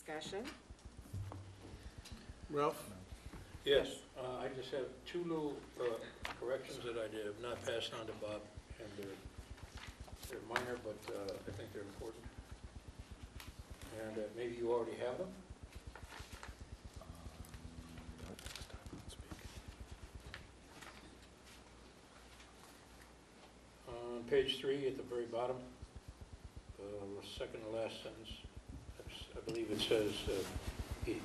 discussion? Ralph? Yes, I just have two little corrections that I did, have not passed on to Bob, and they're minor, but I think they're important. And maybe you already have them? On page 3 at the very bottom, the second to last sentence, I believe it says,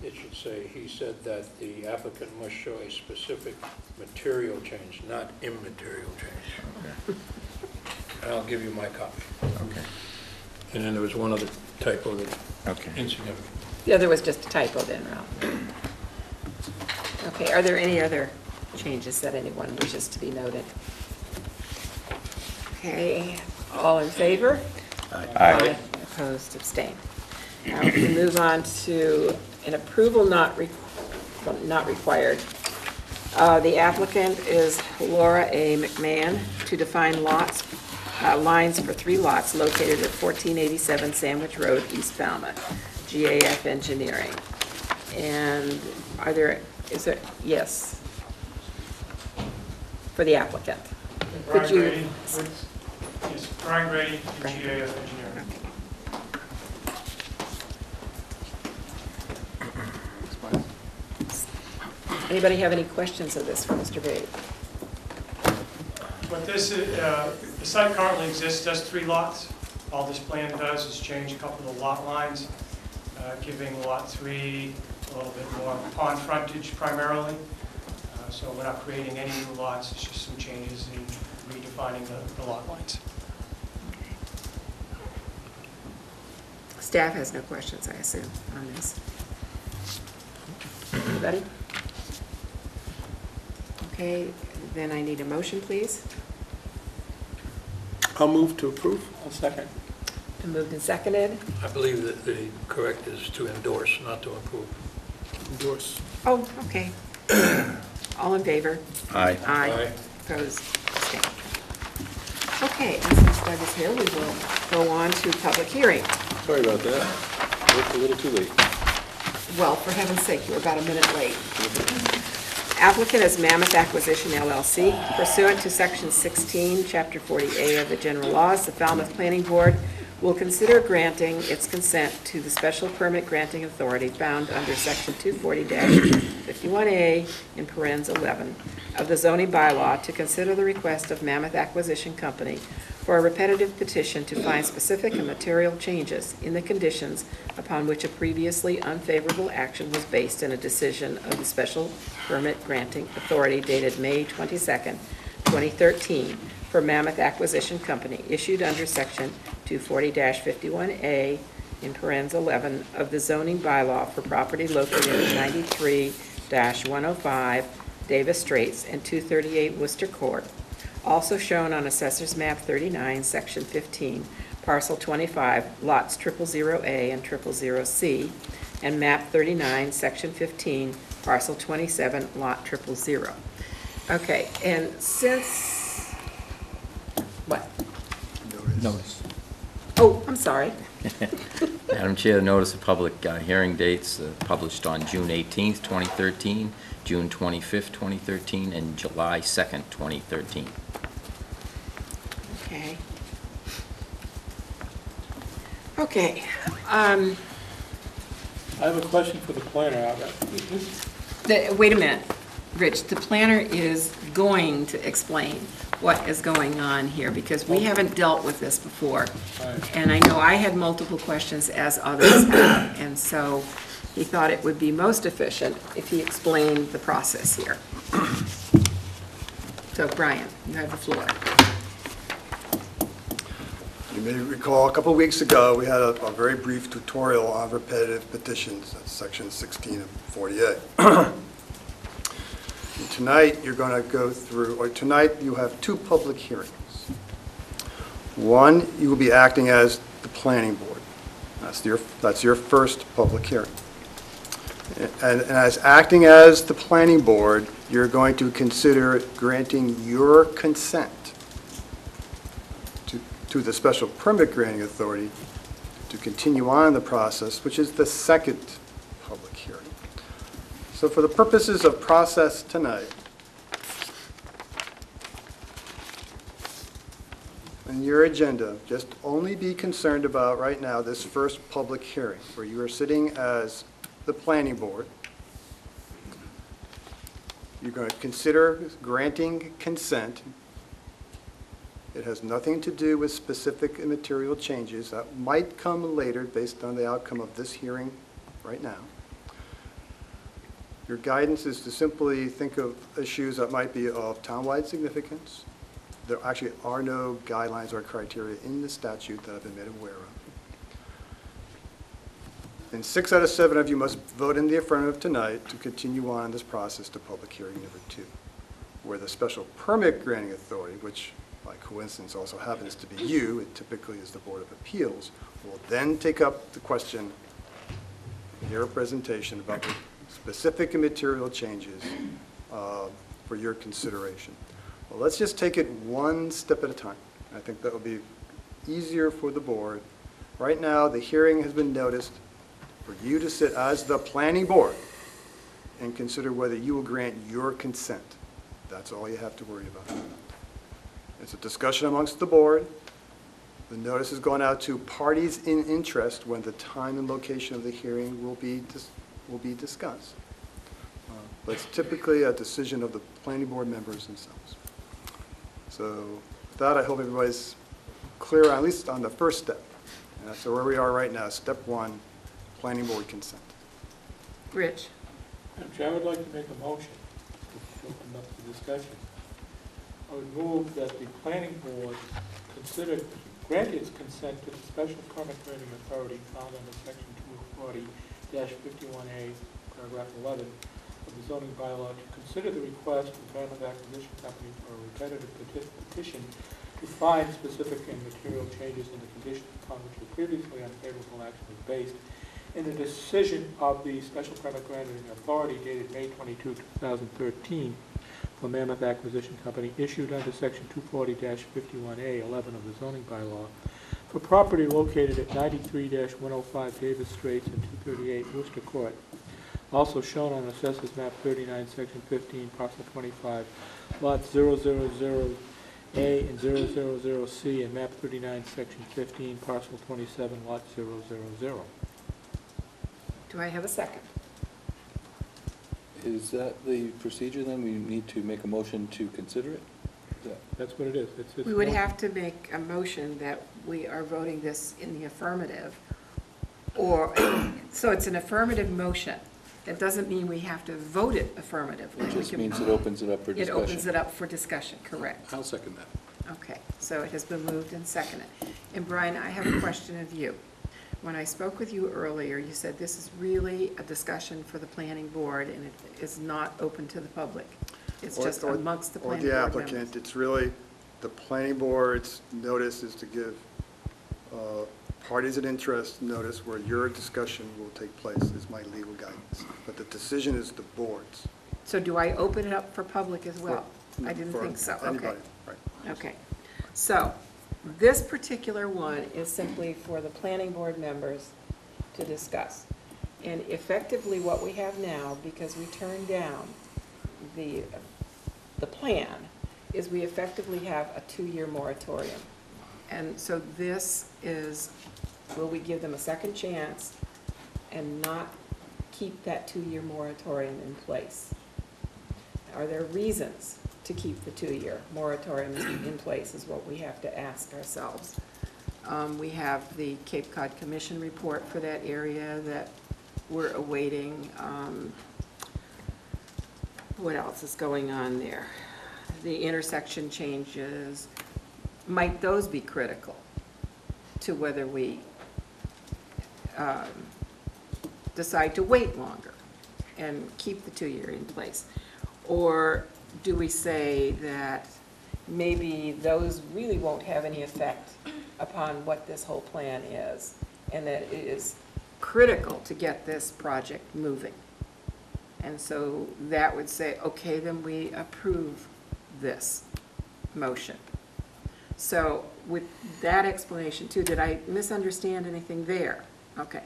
it should say, he said that the applicant must show a specific material change, not immaterial change. Okay. And I'll give you my copy. Okay. And then there was one other typo that Okay. insignificant. The other was just a typo then, Ralph. Okay, are there any other changes that anyone wishes to be noted? Okay, all in favor? Aye. Opposed, abstained. Now we move on to an approval not required. The applicant is Laura A. McMahon to define lines for 3 lots located at 1487 Sandwich Road, East Falmouth, GAF Engineering. And yes, for the applicant. Brian Grady, yes, Brian Grady, GAF Engineering. Anybody have any questions of this for Mr. Grady? What this is, the site currently exists as 3 lots. All this plan does is change a couple of the lot lines, giving lot 3 a little bit more pond frontage primarily. So we're not creating any new lots, it's just some changes in redefining the lot lines. Staff has no questions, I assume, on this. Anybody? Okay, then I need a motion, please. I'll move to approve. I'll second. Been moved and seconded. I believe that the correct is to endorse, not to approve. Endorse. Oh, okay. All in favor? Aye. Aye. Opposed? Abstained. Okay, and since Doug is here, we will go on to public hearing. Sorry about that. Worked a little too late. Well, for heaven's sake, you're about a minute late. Applicant is Mammoth Acquisition LLC. Pursuant to Section 16, Chapter 40A of the General Laws, the Falmouth Planning Board will consider granting its consent to the special permit granting authority found under Section 240-51A in parens 11 of the zoning bylaw to consider the request of Mammoth Acquisition Company for a repetitive petition to find specific and material changes in the conditions upon which a previously unfavorable action was based in a decision of the special permit granting authority dated May 22nd, 2013 for Mammoth Acquisition Company, issued under Section 240-51A in parens 11 of the zoning bylaw for property located at 93-105 Davis Straits and 238 Worcester Court, also shown on Assessor's Map 39, Section 15, Parcel 25, Lots 000A and 000C, and Map 39, Section 15, Parcel 27, Lot 000. Okay, and since, what? Notice. Oh, I'm sorry. Madam Chair, the notice of public hearing dates published on June 18th, 2013, June 25th, 2013, and July 2nd, 2013. Okay. Okay. I have a question for the planner. Wait a minute, Rich. The planner is going to explain what is going on here because we haven't dealt with this before. And I know I had multiple questions as others have, and so he thought it would be most efficient if he explained the process here. So, Brian, you have the floor. You may recall a couple of weeks ago, we had a very brief tutorial on repetitive petitions, that's section 16 of 48. Tonight, you're going to go through, or tonight you have 2 public hearings. One, you will be acting as the planning board. That's your first public hearing. And as acting as the planning board, you're going to consider granting your consent to the special permit granting authority to continue on in the process, which is the second public hearing. So for the purposes of process tonight, in your agenda, just only be concerned about right now this first public hearing, where you are sitting as the planning board. You're going to consider granting consent. It has nothing to do with specific and material changes that might come later based on the outcome of this hearing right now. Your guidance is to simply think of issues that might be of townwide significance. There actually are no guidelines or criteria in the statute that I've been made aware of. And 6 out of 7 of you must vote in the affirmative tonight to continue on this process to public hearing number 2, where the special permit granting authority, which by coincidence also happens to be you, it typically is the Board of Appeals, will then take up the question in your presentation about the specific and material changes for your consideration. Well, let's just take it one step at a time. I think that will be easier for the board. Right now, the hearing has been noticed for you to sit as the planning board and consider whether you will grant your consent. That's all you have to worry about. It's a discussion amongst the board. The notice has gone out to parties in interest when the time and location of the hearing will be discussed. But it's typically a decision of the planning board members themselves. So with that, I hope everybody's clear, at least on the first step. And so where we are right now, step 1, planning board consent. Rich? Madam Chair, I would like to make a motion to open up the discussion. I would move that the planning board grant its consent to the special permit granting authority found under section 240-51A, paragraph 11 of the zoning bylaw to consider the request of the Falmouth Acquisition Company for a repetitive petition to find specific and material changes in the conditions upon which the previously unfavorable action was based in the decision of the special permit granting authority dated May 22, 2013 for Mammoth Acquisition Company issued under section 240-51A 11 of the zoning bylaw for property located at 93-105 Davis Straits and 238 Worcester Court, also shown on Assessors Map 39, Section 15, Parcel 25, Lots 000A and 000C, and Map 39, Section 15, Parcel 27, Lot 000. Do I have a second? Is that the procedure then? We need to make a motion to consider it? That's what it is. It's We would have to make a motion that we are voting this in the affirmative, or, so it's an affirmative motion. That doesn't mean we have to vote it affirmatively. It just means it opens it up for It discussion. opens it up for discussion, correct. I'll second that. Okay, so it has been moved and seconded. And Brian, I have a question of you. When I spoke with you earlier, you said this is really a discussion for the planning board and it is not open to the public. It's just amongst the planning board Or the members. applicant. It's really, the planning board's notice is to give parties of interest notice where your discussion will take place, is my legal guidance. But the decision is the board's. So do I open it up for public as well? For- I didn't for think so, okay. anybody, right. Okay, so this particular one is simply for the planning board members to discuss. And effectively what we have now, because we turned down the plan, is we effectively have a 2-year moratorium. And so this is, will we give them a second chance and not keep that 2-year moratorium in place? Are there reasons to keep the 2-year moratorium in place is what we have to ask ourselves. We have the Cape Cod Commission report for that area that we're awaiting. What else is going on there? The intersection changes, might those be critical to whether we decide to wait longer and keep the 2-year in place? Or do we say that maybe those really won't have any effect upon what this whole plan is, and that it is critical to get this project moving? And so that would say, okay, then we approve this motion. So with that explanation too, did I misunderstand anything there? Okay.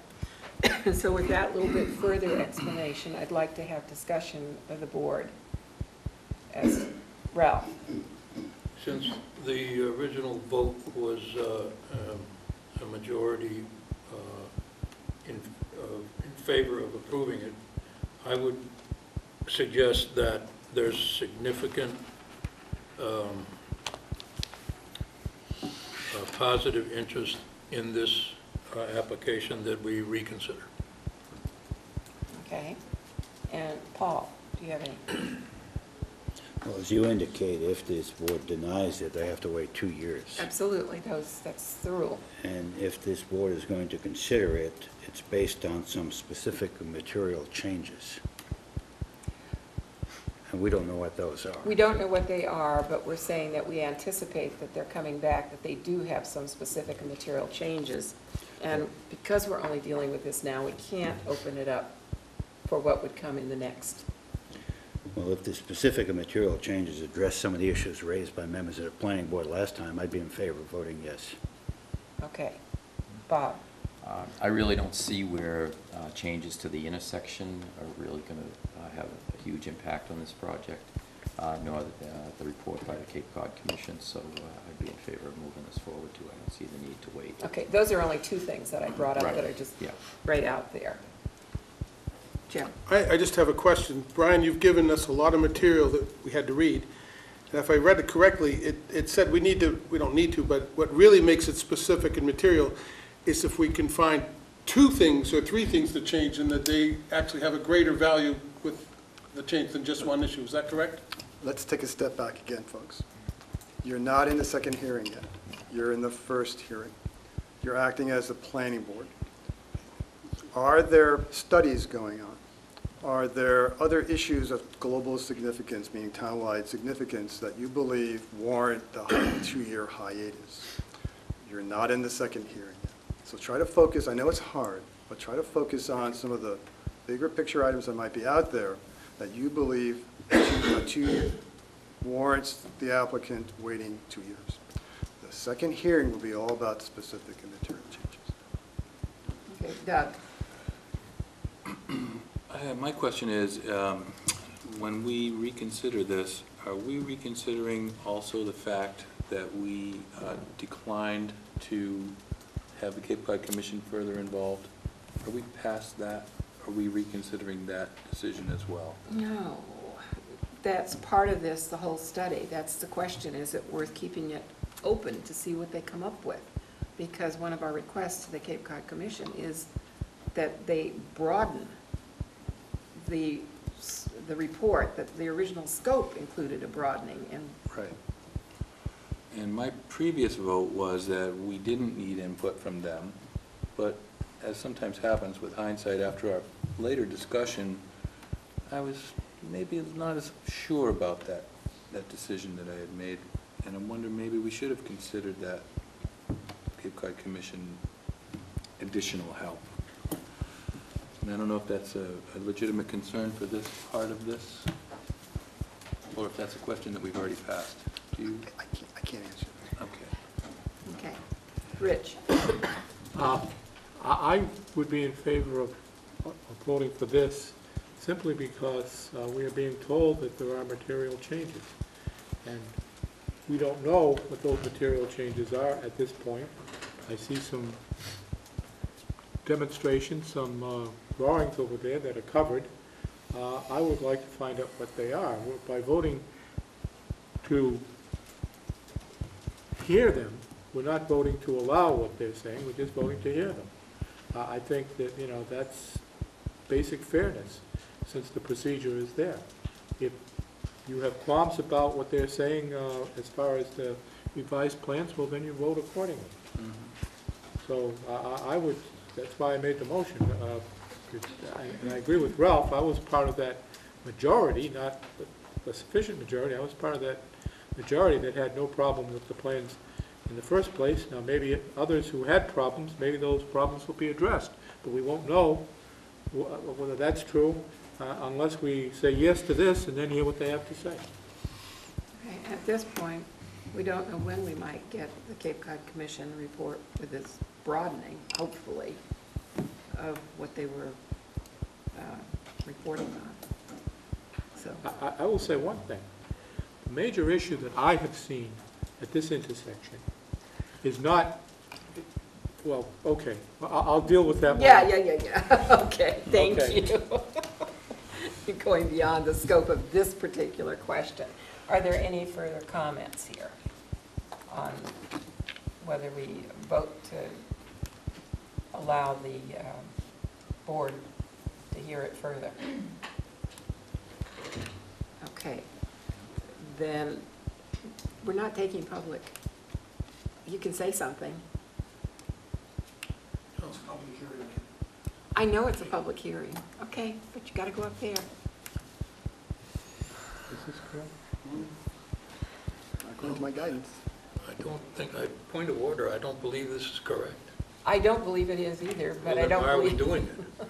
So with that little bit further explanation, I'd like to have discussion of the board. As Ralph? Since the original vote was a majority in favor of approving it, I would suggest that there's significant positive interest in this application that we reconsider. Okay. And Paul, do you have any? Well, as you indicate, if this board denies it, they have to wait 2 years. Absolutely, that's the rule. And if this board is going to consider it, it's based on some specific material changes. And we don't know what those are. We don't know what they are, but we're saying that we anticipate that they're coming back, that they do have some specific and material changes. And because we're only dealing with this now, we can't open it up for what would come in the next. Well, if the specific and material changes address some of the issues raised by members of the planning board last time, I'd be in favor of voting yes. Okay. Bob? I really don't see where changes to the intersection are really going to have a huge impact on this project, nor the report by the Cape Cod Commission, so I'd be in favor of moving this forward too. I don't see the need to wait. Okay, those are only two things that I brought up Right. that are just Yeah. right out there. Jim? I just have a question. Brian, you've given us a lot of material that we had to read. And if I read it correctly, it said we don't need to, but what really makes it specific and material is if we can find 2 things or 3 things to change and that they actually have a greater value with the change than just one issue. Is that correct? Let's take a step back again, folks. You're not in the second hearing yet. You're in the first hearing. You're acting as the planning board. Are there studies going on? Are there other issues of global significance, meaning townwide significance, that you believe warrant the 2-year hiatus? You're not in the second hearing yet. So try to focus, I know it's hard, but try to focus on some of the bigger picture items that might be out there that you believe a 2 warrants the applicant waiting 2 years. The second hearing will be all about specific and material changes. Okay, Doug? My question is, when we reconsider this, are we reconsidering also the fact that we declined to have the Cape Cod Commission further involved? Are we past that? Are we reconsidering that decision as well? No. That's part of this, the whole study. That's the question. Is it worth keeping it open to see what they come up with? Because one of our requests to the Cape Cod Commission is that they broaden the report, that the original scope included a broadening. And Right. And my previous vote was that we didn't need input from them, but as sometimes happens with hindsight, after our later discussion, I was maybe not as sure about that decision that I had made, and I'm wondering maybe we should have considered that Cape Cod Commission additional help. And I don't know if that's a legitimate concern for this part of this, or if that's a question that we've already passed. Do you? I can't answer that. Okay. okay. Rich? I would be in favor of voting for this simply because we are being told that there are material changes. And we don't know what those material changes are at this point. I see some demonstrations, some drawings over there that are covered. I would like to find out what they are. By voting to hear them, we're not voting to allow what they're saying, we're just voting to hear them. I think that, that's basic fairness, since the procedure is there. If you have qualms about what they're saying as far as the revised plans, well, then you vote accordingly. Mm-hmm. So I would, that's why I made the motion. And I agree with Ralph, I was part of that majority, not a sufficient majority. I was part of that majority that had no problem with the plans in the first place. Now, maybe others who had problems, maybe those problems will be addressed, but we won't know whether that's true unless we say yes to this and then hear what they have to say. Okay, at this point, We don't know when we might get the Cape Cod Commission report with its broadening, hopefully, of what they were reporting on. So, I will say one thing. The major issue that I have seen at this intersection is not, well, okay, I'll deal with that one. yeah. Okay, thank Okay. you. You're going beyond the scope of this particular question. Are there any further comments here on whether we vote to allow the board to hear it further? Okay, then we're not taking public. You can say something. I know it's a public hearing. Okay, but you got to go up there. Is this correct? According to my guidance. I don't think, point of order, I don't believe this is correct. I don't believe it is either, but Well, I then don't why are we believe. doing it?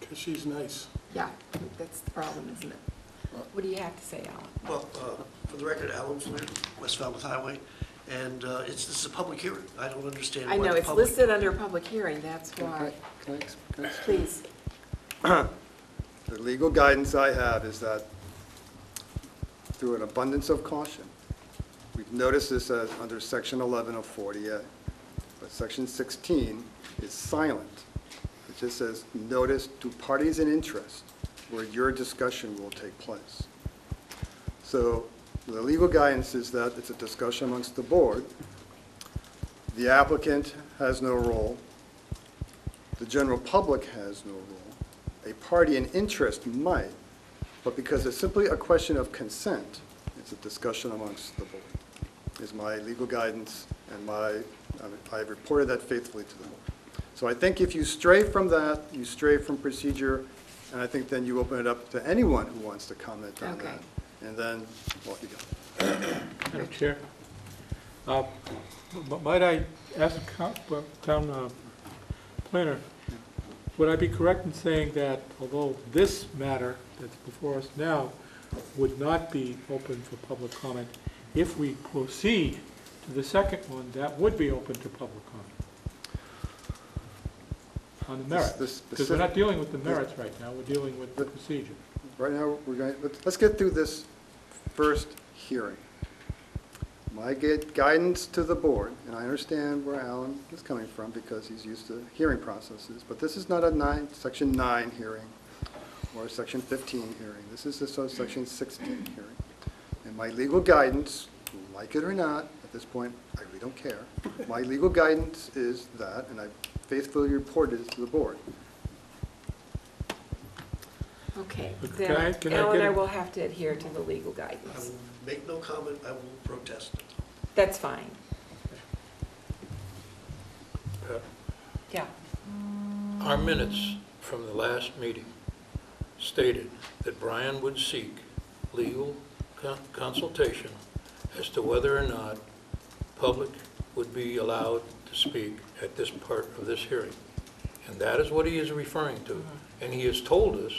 Because she's nice. Yeah, that's the problem, isn't it? What do you have to say, Alan? Well, for the record, Alan Flynn, West Falmouth Highway, and this is a public hearing. I don't understand why I the know, public... it's listed under public hearing, that's why. Can I Please. The legal guidance I have is that through an abundance of caution, we've noticed this as under section 11 of 40A, but section 16 is silent. It just says, notice to parties in interest where your discussion will take place. So the legal guidance is that it's a discussion amongst the board. The applicant has no role. The general public has no role. A party in interest might, but because it's simply a question of consent, it's a discussion amongst the board, is my legal guidance, and I've reported that faithfully to the board. So I think if you stray from that, you stray from procedure, and I think then you open it up to anyone who wants to comment on Okay. that. And then, off you go. Madam Chair, might I ask town planner, would I be correct in saying that although this matter that's before us now would not be open for public comment, if we proceed to the second one, that would be open to public comment on the merits? Because we're not dealing with the merits right now, we're dealing with the procedure. Right now, let's get through this first hearing. My guidance to the board, and I understand where Alan is coming from because he's used to hearing processes, but this is not a section 9 hearing or a section 15 hearing. This is a section 16 hearing. And my legal guidance, like it or not, at this point, I really don't care. My legal guidance is that, and I faithfully reported it to the board. Okay, Can then I get Alan and I a- will have to adhere to the legal I guidance. will make no comment, I will protest. That's fine. Yeah. Our minutes from the last meeting stated that Brian would seek legal consultation as to whether or not public would be allowed to speak at this part of this hearing. And that is what he is referring to. And he has told us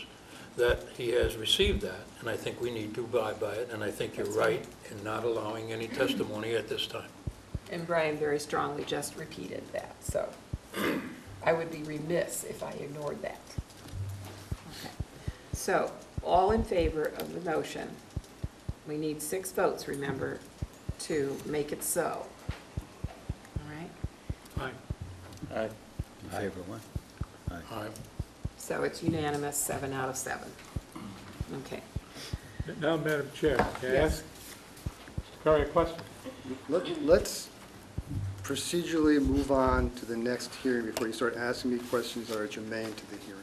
that he has received that, and I think we need to abide by it, and I think you're right in not allowing any testimony at this time. And Brian very strongly just repeated that, so I would be remiss if I ignored that. Okay. So, all in favor of the motion, we need 6 votes, remember, to make it so. All right? Aye. Aye. In favor of what? Aye. So it's unanimous, 7 out of 7. Okay. Now, Madam Chair, can I Yes. ask Perry a question? Let's procedurally move on to the next hearing before you start asking me questions that are germane to the hearing.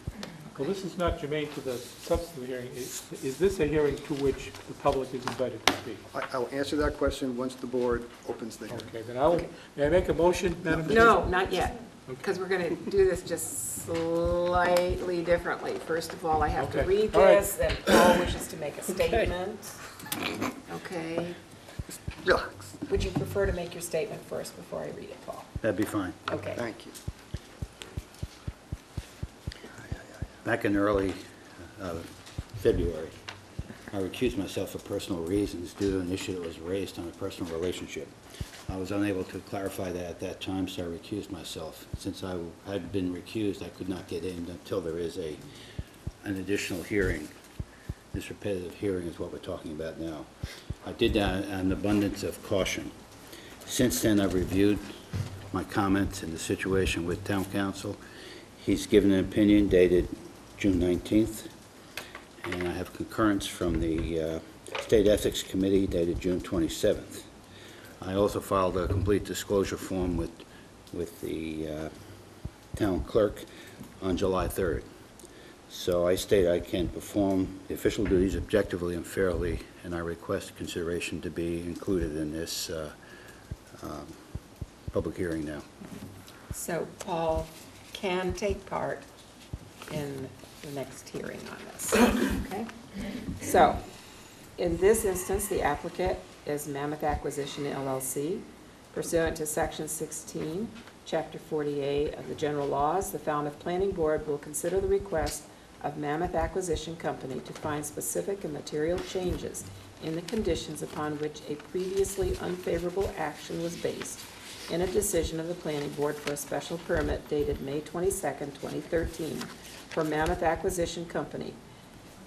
Well, this is not germane to the substance of the hearing. Is this a hearing to which the public is invited to speak? I will answer that question once the board opens the hearing. Okay, then I will, may I make a motion, Madam Chair? No, not yet, because we're going to do this just slightly differently. First of all, I have to Okay. read All right. this, and Paul wishes to make a statement. Okay. Relax. Would you prefer to make your statement first before I read it, Paul? That'd be fine. Okay. Thank you. Back in early February, I recused myself for personal reasons due to an issue that was raised on a personal relationship. I was unable to clarify that at that time, so I recused myself. Since I had been recused, I could not get in until there is an additional hearing. This repetitive hearing is what we're talking about now. I did that out of an abundance of caution. Since then, I've reviewed my comments and the situation with town council. He's given an opinion dated June 19th, and I have concurrence from the State Ethics Committee dated June 27th. I also filed a complete disclosure form with the town clerk on July 3rd. So I state I can perform the official duties objectively and fairly, and I request consideration to be included in this public hearing now. So Paul can take part in the next hearing on this, okay? So, in this instance, the applicant is Mammoth Acquisition LLC. Pursuant to Section 16, Chapter 48 of the General Laws, the Falmouth Planning Board will consider the request of Mammoth Acquisition Company to find specific and material changes in the conditions upon which a previously unfavorable action was based in a decision of the Planning Board for a special permit dated May 22nd, 2013 for Mammoth Acquisition Company,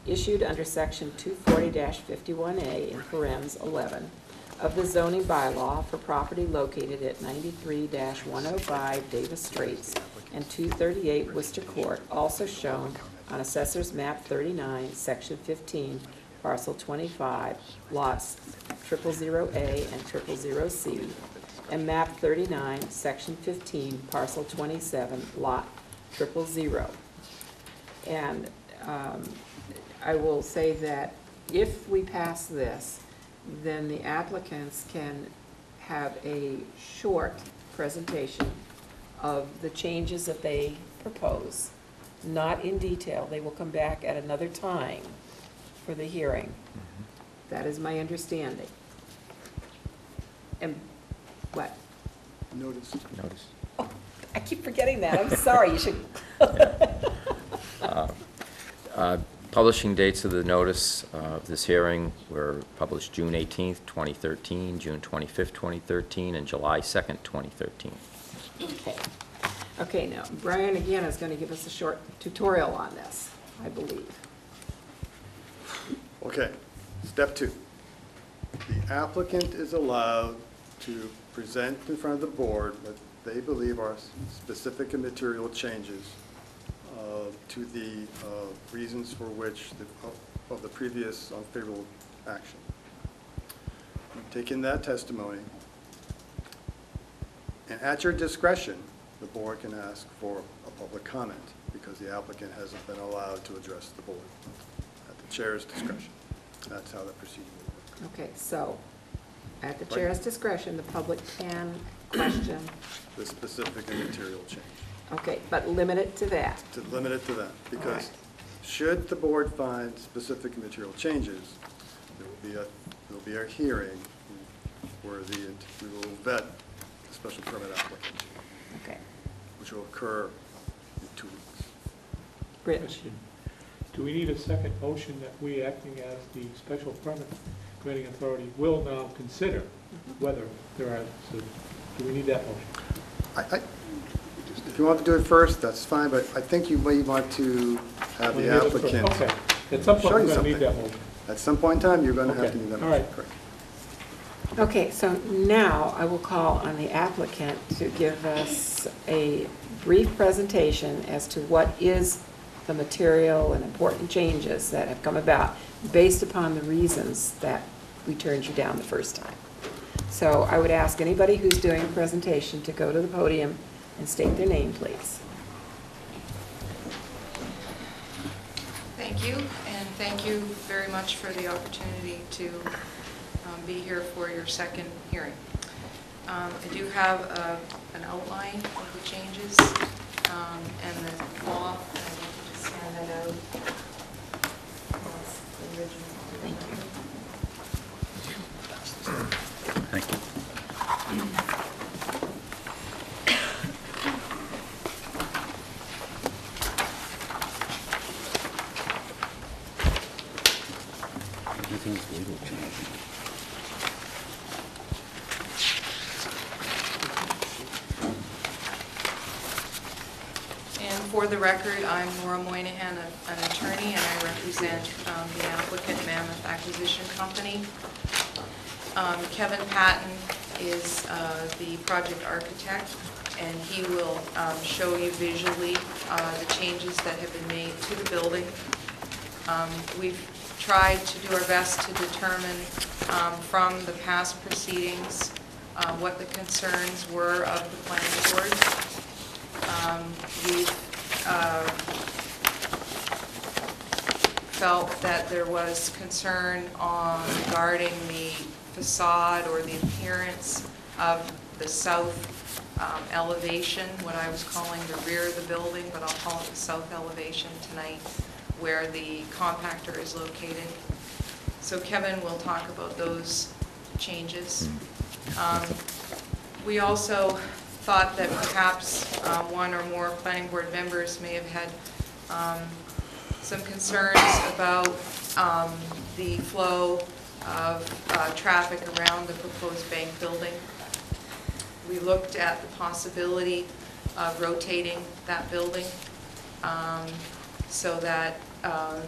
issued under Section 240-51A in parens 11 of the zoning bylaw for property located at 93-105 Davis Straits and 238 Worcester Court, also shown on Assessor's Map 39, Section 15, Parcel 25, lots 000A and 000C, and Map 39, Section 15, Parcel 27, Lot 000. And I will say that if we pass this, then the applicants can have a short presentation of the changes that they propose, not in detail. They will come back at another time for the hearing. That is my understanding. And what? Notice. Oh, I keep forgetting that. I'm sorry. You should. Publishing dates of the notice of this hearing were published June 18th, 2013, June 25th, 2013, and July 2nd, 2013. Okay. Okay, now, Brian, again, is going to give us a short tutorial on this, I believe. Okay, step 2. The applicant is allowed to present in front of the board what they believe are specific and material changes to the reasons for which of the previous unfavorable action. You take in that testimony, and at your discretion, the board can ask for a public comment because the applicant hasn't been allowed to address the board at the chair's discretion. That's how the proceeding will work. Okay, so at the chair's discretion, the public can question. The specific and material change. Okay, but limit it to that. To limit it to that, because right. should the board find specific and material changes, there will be a hearing where we will vet the special permit application, Okay. which will occur in 2 weeks. Rich? Question. Do we need a second motion that we, acting as the special permit granting authority, will now consider whether there are, so do we need that motion? If you want to do it first, that's fine, but I think you may want to have the applicant Okay, at some point show we're you going to need something. that motion. At some point in time, you're going to have Okay, to need that all motion. right. Correct. Okay, so now I will call on the applicant to give us a brief presentation as to what is the material and important changes that have come about based upon the reasons that we turned you down the first time. So I would ask anybody who's doing a presentation to go to the podium and state their name, please. Thank you, and thank you very much for the opportunity to be here for your second hearing. I do have an outline of the changes and the law. I'd like to just hand that out. That's the original. Thank you. Thank you. And for the record, I'm Laura Moynihan, an attorney, and I represent the applicant Mammoth Acquisition Company. Kevin Patton is the project architect, and he will show you visually the changes that have been made to the building. We've tried to do our best to determine from the past proceedings what the concerns were of the planning board. We felt that there was concern regarding the facade or the appearance of the south elevation, what I was calling the rear of the building, but I'll call it the south elevation tonight, where the compactor is located. So Kevin will talk about those changes. We also thought that perhaps one or more planning board members may have had some concerns about the flow of traffic around the proposed bank building. We looked at the possibility of rotating that building so that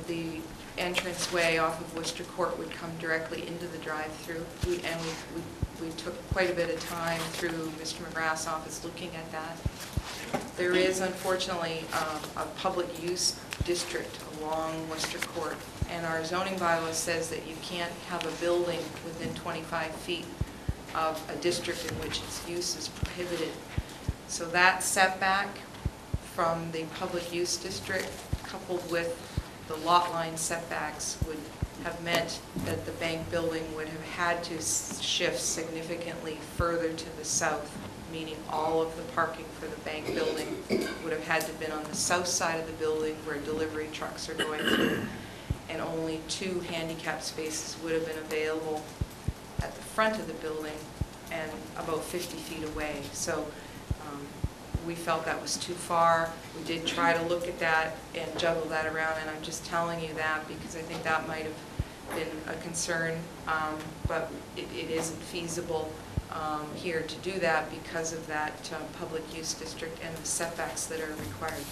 the entranceway off of Worcester Court would come directly into the drive-through. We took quite a bit of time through Mr. McGrath's office looking at that. There is unfortunately a public use district along Worcester Court, and our zoning bylaw says that you can't have a building within 25 feet of a district in which its use is prohibited. So that setback from the public use district, coupled with the lot line setbacks, would have meant that the bank building would have had to shift significantly further to the south, meaning all of the parking for the bank building would have had to have been on the south side of the building where delivery trucks are going through, and only 2 handicap spaces would have been available at the front of the building and about 50 feet away. So we felt that was too far. We did try to look at that and juggle that around, and I'm just telling you that because I think that might have been a concern, but it isn't feasible here to do that because of that public use district and the setbacks that are required.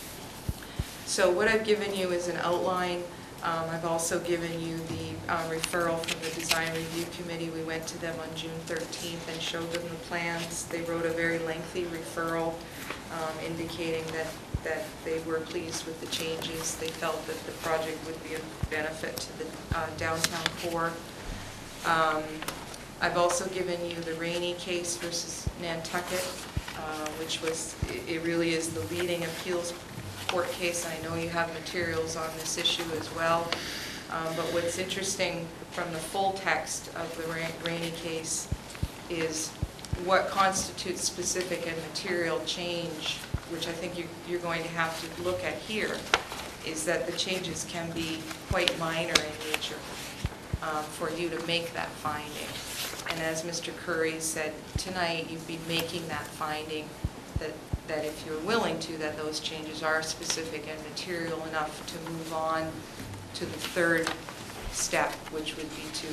So what I've given you is an outline. I've also given you the referral from the Design Review Committee. We went to them on June 13th and showed them the plans. They wrote a very lengthy referral indicating that they were pleased with the changes. They felt that the project would be a benefit to the downtown core. I've also given you the Rainey case versus Nantucket, which was, it really is the leading appeals court case. I know you have materials on this issue as well, but what's interesting from the full text of the Rainey case is what constitutes specific and material change, which I think you're going to have to look at here, is that the changes can be quite minor in nature for you to make that finding. And as Mr. Curry said tonight, you'd be making that finding that if you're willing to, that those changes are specific and material enough to move on to the third step, which would be to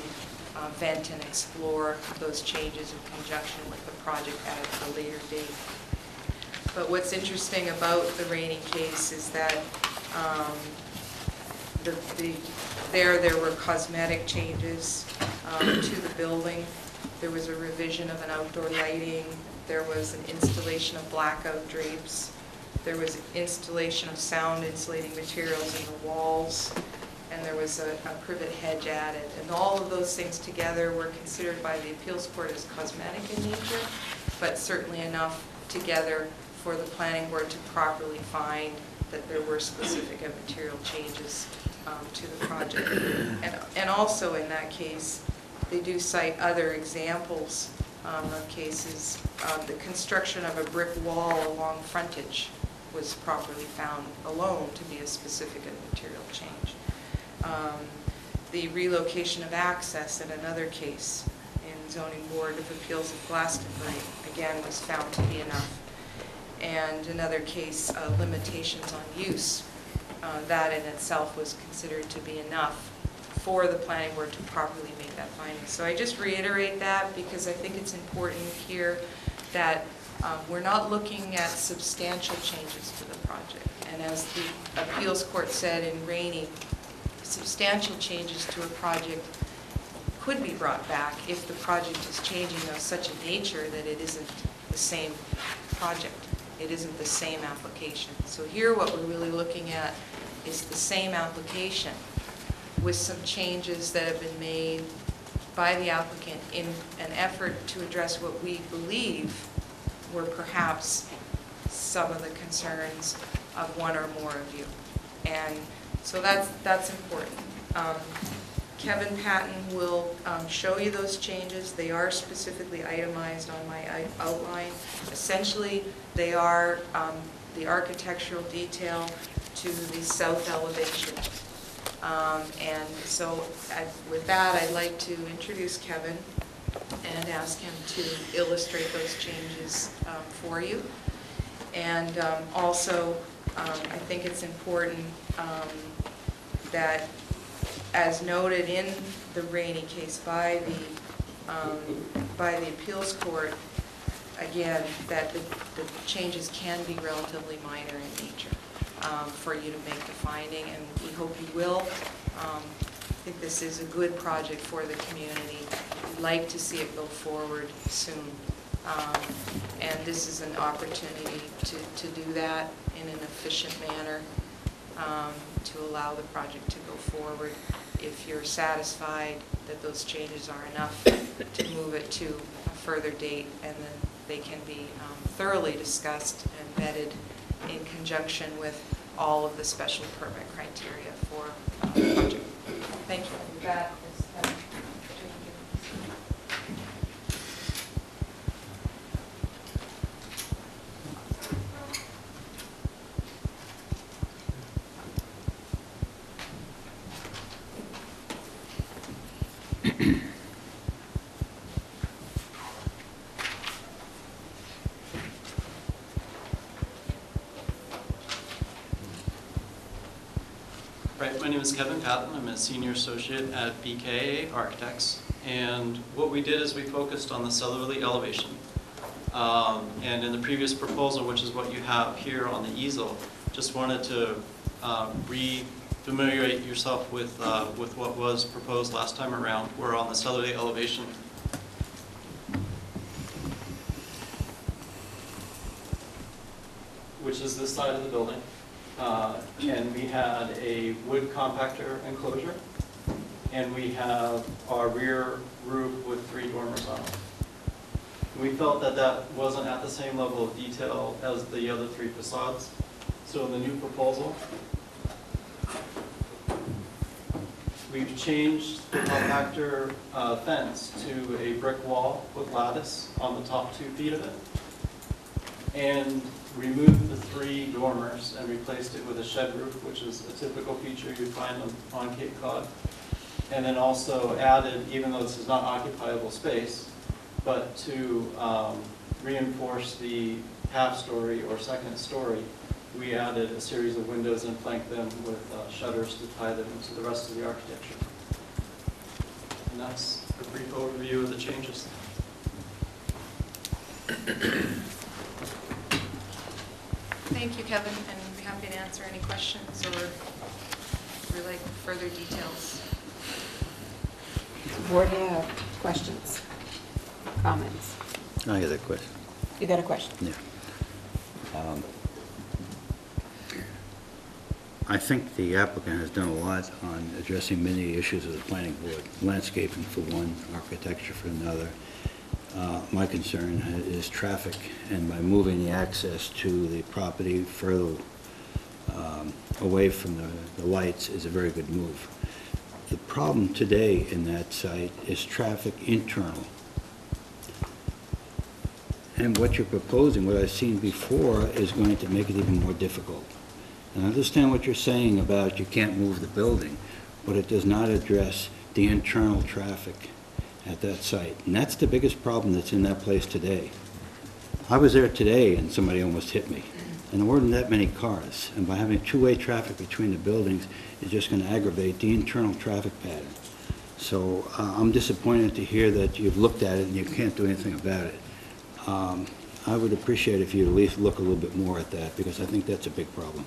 vent and explore those changes in conjunction with the project at a later date. But what's interesting about the Rainey case is that there were cosmetic changes to the building. There was a revision of an outdoor lighting. There was an installation of blackout drapes. There was installation of sound insulating materials in the walls. And there was a privet hedge added. And all of those things together were considered by the appeals court as cosmetic in nature, but certainly enough together for the planning board to properly find that there were specific and material changes to the project. And also in that case, they do cite other examples of cases. The construction of a brick wall along frontage was properly found alone to be a specific and material change. The relocation of access in another case in Zoning Board of Appeals of Glastonbury, again, was found to be enough. And another case, limitations on use, that in itself was considered to be enough for the planning board to properly make that finding. So I just reiterate that because I think it's important here that we're not looking at substantial changes to the project. And as the appeals court said in Rainey, substantial changes to a project could be brought back if the project is changing of such a nature that it isn't the same project. It isn't the same application. So here what we're really looking at is the same application with some changes that have been made by the applicant in an effort to address what we believe were perhaps some of the concerns of one or more of you. And so that's important. Kevin Patton will show you those changes. They are specifically itemized on my outline. Essentially, they are the architectural detail to the south elevation. And so with that, I'd like to introduce Kevin and ask him to illustrate those changes for you. And also, I think it's important that, as noted in the Rainey case by the appeals court, again, that the changes can be relatively minor in nature for you to make the finding, and we hope you will. I think this is a good project for the community. We'd like to see it go forward soon. And this is an opportunity to do that in an efficient manner, to allow the project to go forward. If you're satisfied that those changes are enough to move it to a further date, and then they can be thoroughly discussed and vetted in conjunction with all of the special permit criteria for the project. Thank you. With that, Right, my name is Kevin Patton. I'm a senior associate at BKA Architects. And what we did is we focused on the southerly elevation. And in the previous proposal, which is what you have here on the easel, just wanted to re-familiarize yourself with what was proposed last time around. We're on the southerly elevation. Which is this side of the building. And we had a wood compactor enclosure, and we have our rear roof with 3 dormers on it. We felt that that wasn't at the same level of detail as the other 3 facades. So in the new proposal, we've changed the compactor fence to a brick wall with lattice on the top 2 feet of it, and removed the 3 dormers and replaced it with a shed roof, which is a typical feature you'd find on Cape Cod. And then also added, even though this is not occupiable space, but to reinforce the half-story or second story, we added a series of windows and flanked them with shutters to tie them into the rest of the architecture. And that's a brief overview of the changes. thank you, Kevin, and I'd be happy to answer any questions or relate further details. Board, do you have questions, comments? I got a question. You got a question? Yeah. I think the applicant has done a lot on addressing many issues of the planning board, landscaping for one, architecture for another. My concern is traffic, and by moving the access to the property further away from the lights is a very good move. The problem today in that site is traffic internal. And what you're proposing, what I've seen before, is going to make it even more difficult. And I understand what you're saying about you can't move the building, but it does not address the internal traffic at that site. And that's the biggest problem that's in that place today. I was there today and somebody almost hit me. And there weren't that many cars. And by having two-way traffic between the buildings is just going to aggravate the internal traffic pattern. So I'm disappointed to hear that you've looked at it and you can't do anything about it. I would appreciate if you'd at least look a little bit more at that, because I think that's a big problem.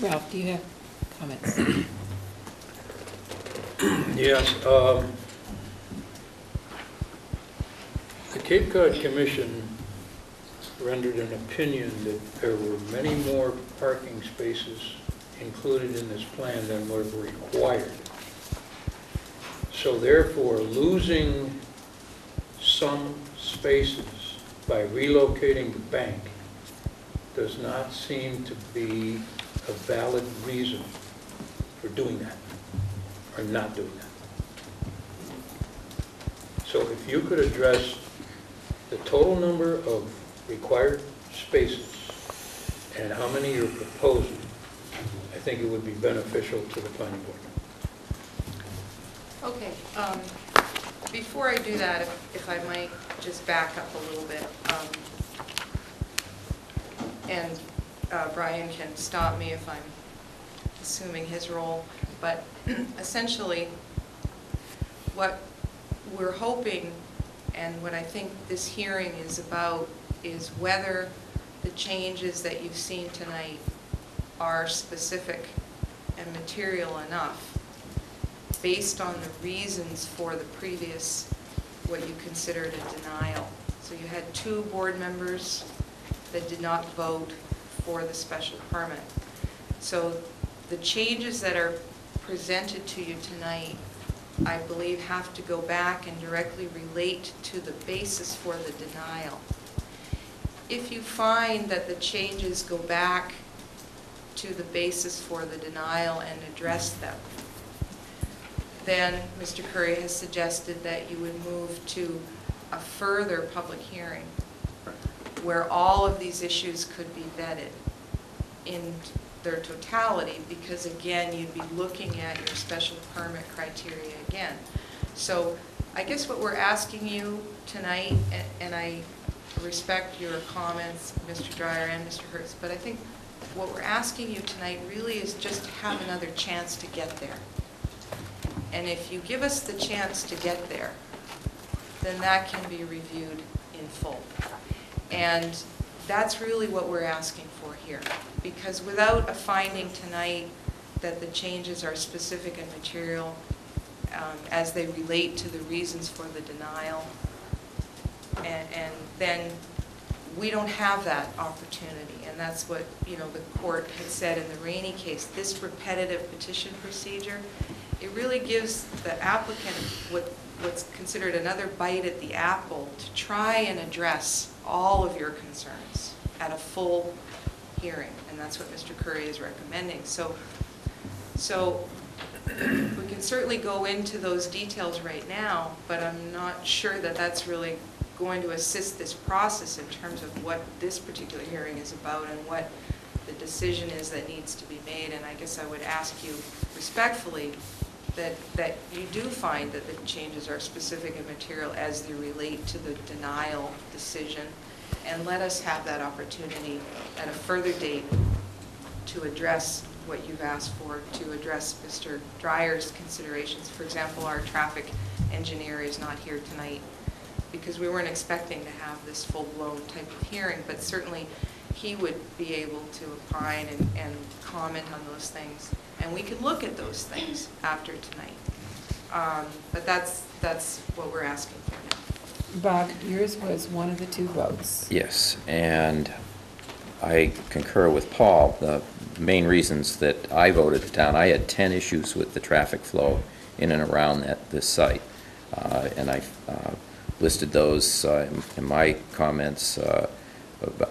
Ralph, do you have comments? Yes. The Cape Cod Commission rendered an opinion that there were many more parking spaces included in this plan than were required. So therefore, losing some spaces by relocating the bank does not seem to be a valid reason for doing that, or not doing that. So if you could address the total number of required spaces and how many you're proposing, I think it would be beneficial to the planning board. Okay, before I do that, if I might just back up a little bit, and Brian can stop me if I'm assuming his role, but essentially what we're hoping and what I think this hearing is about is whether the changes that you've seen tonight are specific and material enough based on the reasons for the previous, what you considered a denial. So you had 2 board members that did not vote for the special permit. So the changes that are presented to you tonight, I believe, have to go back and directly relate to the basis for the denial. If you find that the changes go back to the basis for the denial and address them, then Mr. Curry has suggested that you would move to a further public hearing where all of these issues could be vetted in their totality, because again, you'd be looking at your special permit criteria again. So I guess what we're asking you tonight, and I respect your comments, Mr. Dreyer and Mr. Hertz, but I think what we're asking you tonight really is just to have another chance to get there. And if you give us the chance to get there, then that can be reviewed in full. And that's really what we're asking for here. Because without a finding tonight that the changes are specific and material as they relate to the reasons for the denial, and then we don't have that opportunity. And that's what, you know, the court had said in the Rainey case. This repetitive petition procedure, it really gives the applicant what's considered another bite at the apple to try and address all of your concerns at a full hearing, and that's what Mr. Curry is recommending. So we can certainly go into those details right now, but I'm not sure that that's really going to assist this process in terms of what this particular hearing is about and what the decision is that needs to be made. And I guess I would ask you respectfully that you do find that the changes are specific and material as they relate to the denial decision, and let us have that opportunity at a further date to address what you've asked for, to address Mr. Dreyer's considerations. For example, our traffic engineer is not here tonight because we weren't expecting to have this full-blown type of hearing, but certainly he would be able to opine and comment on those things. And we can look at those things after tonight. But that's what we're asking for now. Bob, yours was one of the 2 votes. Yes, and I concur with Paul. The main reasons that I voted the town, I had 10 issues with the traffic flow in and around this site. And I listed those in my comments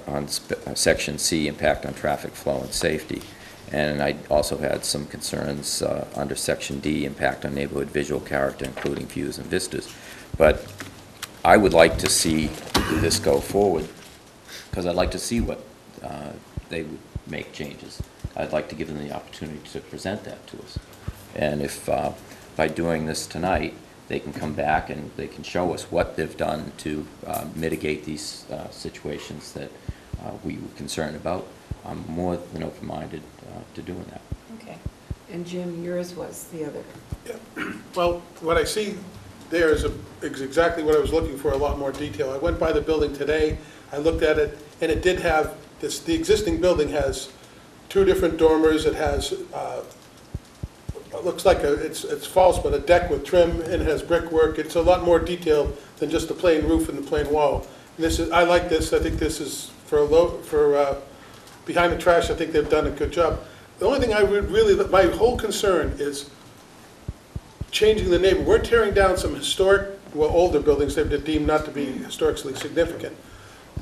on Section C, impact on traffic flow and safety. And I also had some concerns under Section D, impact on neighborhood visual character, including views and vistas. But I would like to see this go forward, because I'd like to see what they would make changes. I'd like to give them the opportunity to present that to us. And if by doing this tonight, they can come back and they can show us what they've done to mitigate these situations that we were concerned about, I'm more than open-minded to doing that. Okay. And Jim, yours was the other. Well, what I see there is exactly what I was looking for, a lot more detail. I went by the building today, I looked at it, and it did have, the existing building has 2 different dormers, it has, it looks like it's false, but a deck with trim, and it has brickwork. It's a lot more detailed than just the plain roof and the plain wall. And this is, I like this, I think this is behind the trash, I think they've done a good job. The only thing I would really, my whole concern is changing the name. We're tearing down some historic, well, older buildings they've deemed not to be historically significant.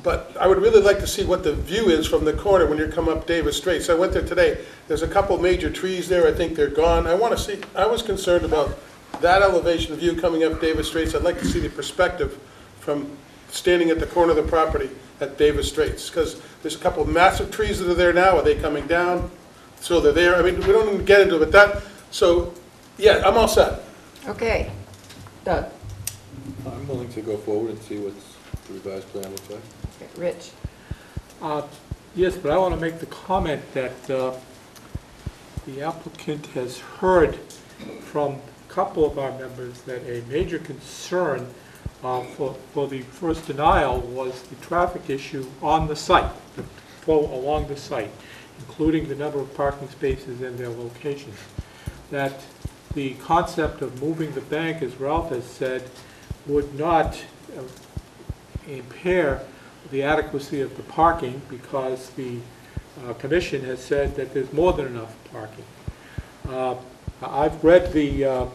But I would really like to see what the view is from the corner when you come up Davis Strait. So I went there today. There's a couple major trees there. I think they're gone. I want to see, I was concerned about that elevation view coming up Davis Straits. I'd like to see the perspective from standing at the corner of the property at Davis Straits, because there's a couple of massive trees that are there now. Are they coming down? So they're there. I mean, we don't even get into it, but so, yeah, I'm all set. Okay. Doug? I'm willing to go forward and see what the revised plan looks like. Okay. Rich? Yes, but I want to make the comment that the applicant has heard from a couple of our members that a major concern for the first denial was the traffic issue on the site, the flow along the site, including the number of parking spaces and their locations. That the concept of moving the bank, as Ralph has said, would not impair the adequacy of the parking, because the commission has said that there's more than enough parking. I've read the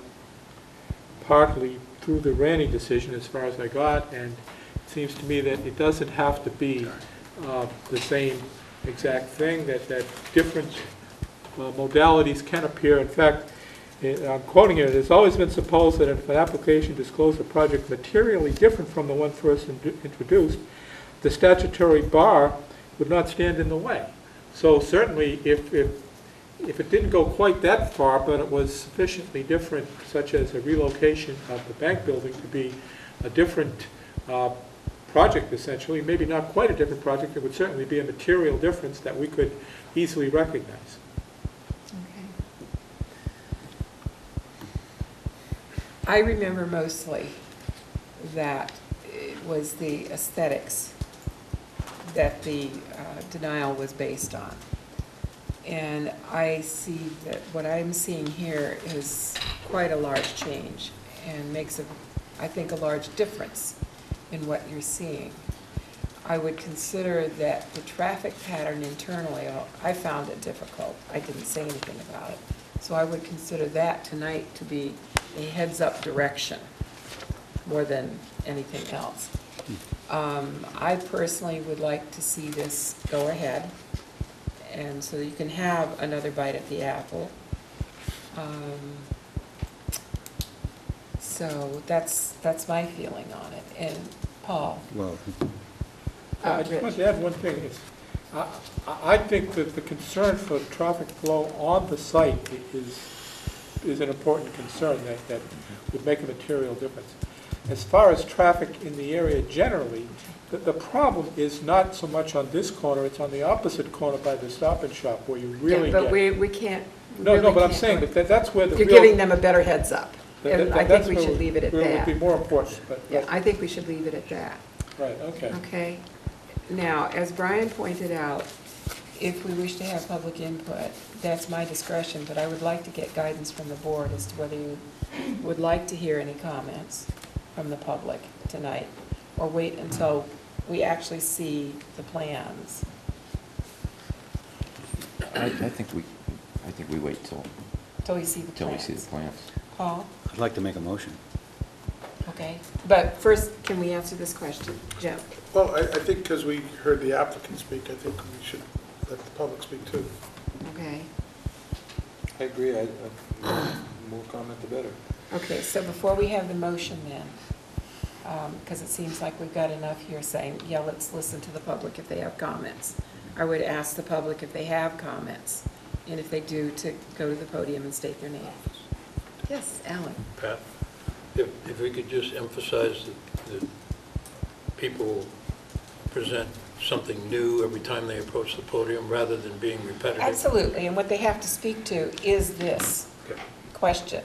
partly through the Randy decision as far as I got, and it seems to me that it doesn't have to be the same exact thing, that different modalities can appear. In fact, I'm quoting it, it's always been supposed that if an application disclosed a project materially different from the one first introduced, the statutory bar would not stand in the way. So certainly if it didn't go quite that far, but it was sufficiently different, such as a relocation of the bank building to be a different project essentially, maybe not quite a different project, it would certainly be a material difference that we could easily recognize. I remember mostly that it was the aesthetics that the denial was based on. And I see that what I'm seeing here is quite a large change and makes, I think, a large difference in what you're seeing. I would consider that the traffic pattern internally, I found it difficult. I didn't say anything about it. So I would consider that tonight to be a heads-up direction more than anything else. I personally would like to see this go ahead, and so you can have another bite at the apple. So that's my feeling on it. And Paul? Well, I just want to add one thing. I think that the concern for traffic flow on the site is an important concern that would make a material difference. As far as traffic in the area generally, the problem is not so much on this corner, it's on the opposite corner by the Stop and Shop where you really yeah, but get... we can't... No, really but I'm saying that's where the You're real... giving them a better heads up. And I think we should leave it at It that. would be more important. But Yeah, I think we should leave it at that. right, okay. Okay. Now, as Brian pointed out, if we wish to have public input, that's my discretion, but I would like to get guidance from the board as to whether you would like to hear any comments from the public tonight, or wait until we actually see the plans. I think we wait till We see the plans. we see the plans. Paul? I'd like to make a motion. Okay. But first, can we answer this question? Jim? Well, I think because we heard the applicant speak, I think we should let the public speak too. Okay. I agree. More comment, the better. Okay, so before we have the motion then, because it seems like we've got enough here saying, yeah, let's listen to the public if they have comments. I would ask the public if they have comments, and if they do, to go to the podium and state their name. Yes, Alan. Pat, if we could just emphasize that people present something new every time they approach the podium, rather than being repetitive? Absolutely, and what they have to speak to is this Okay. question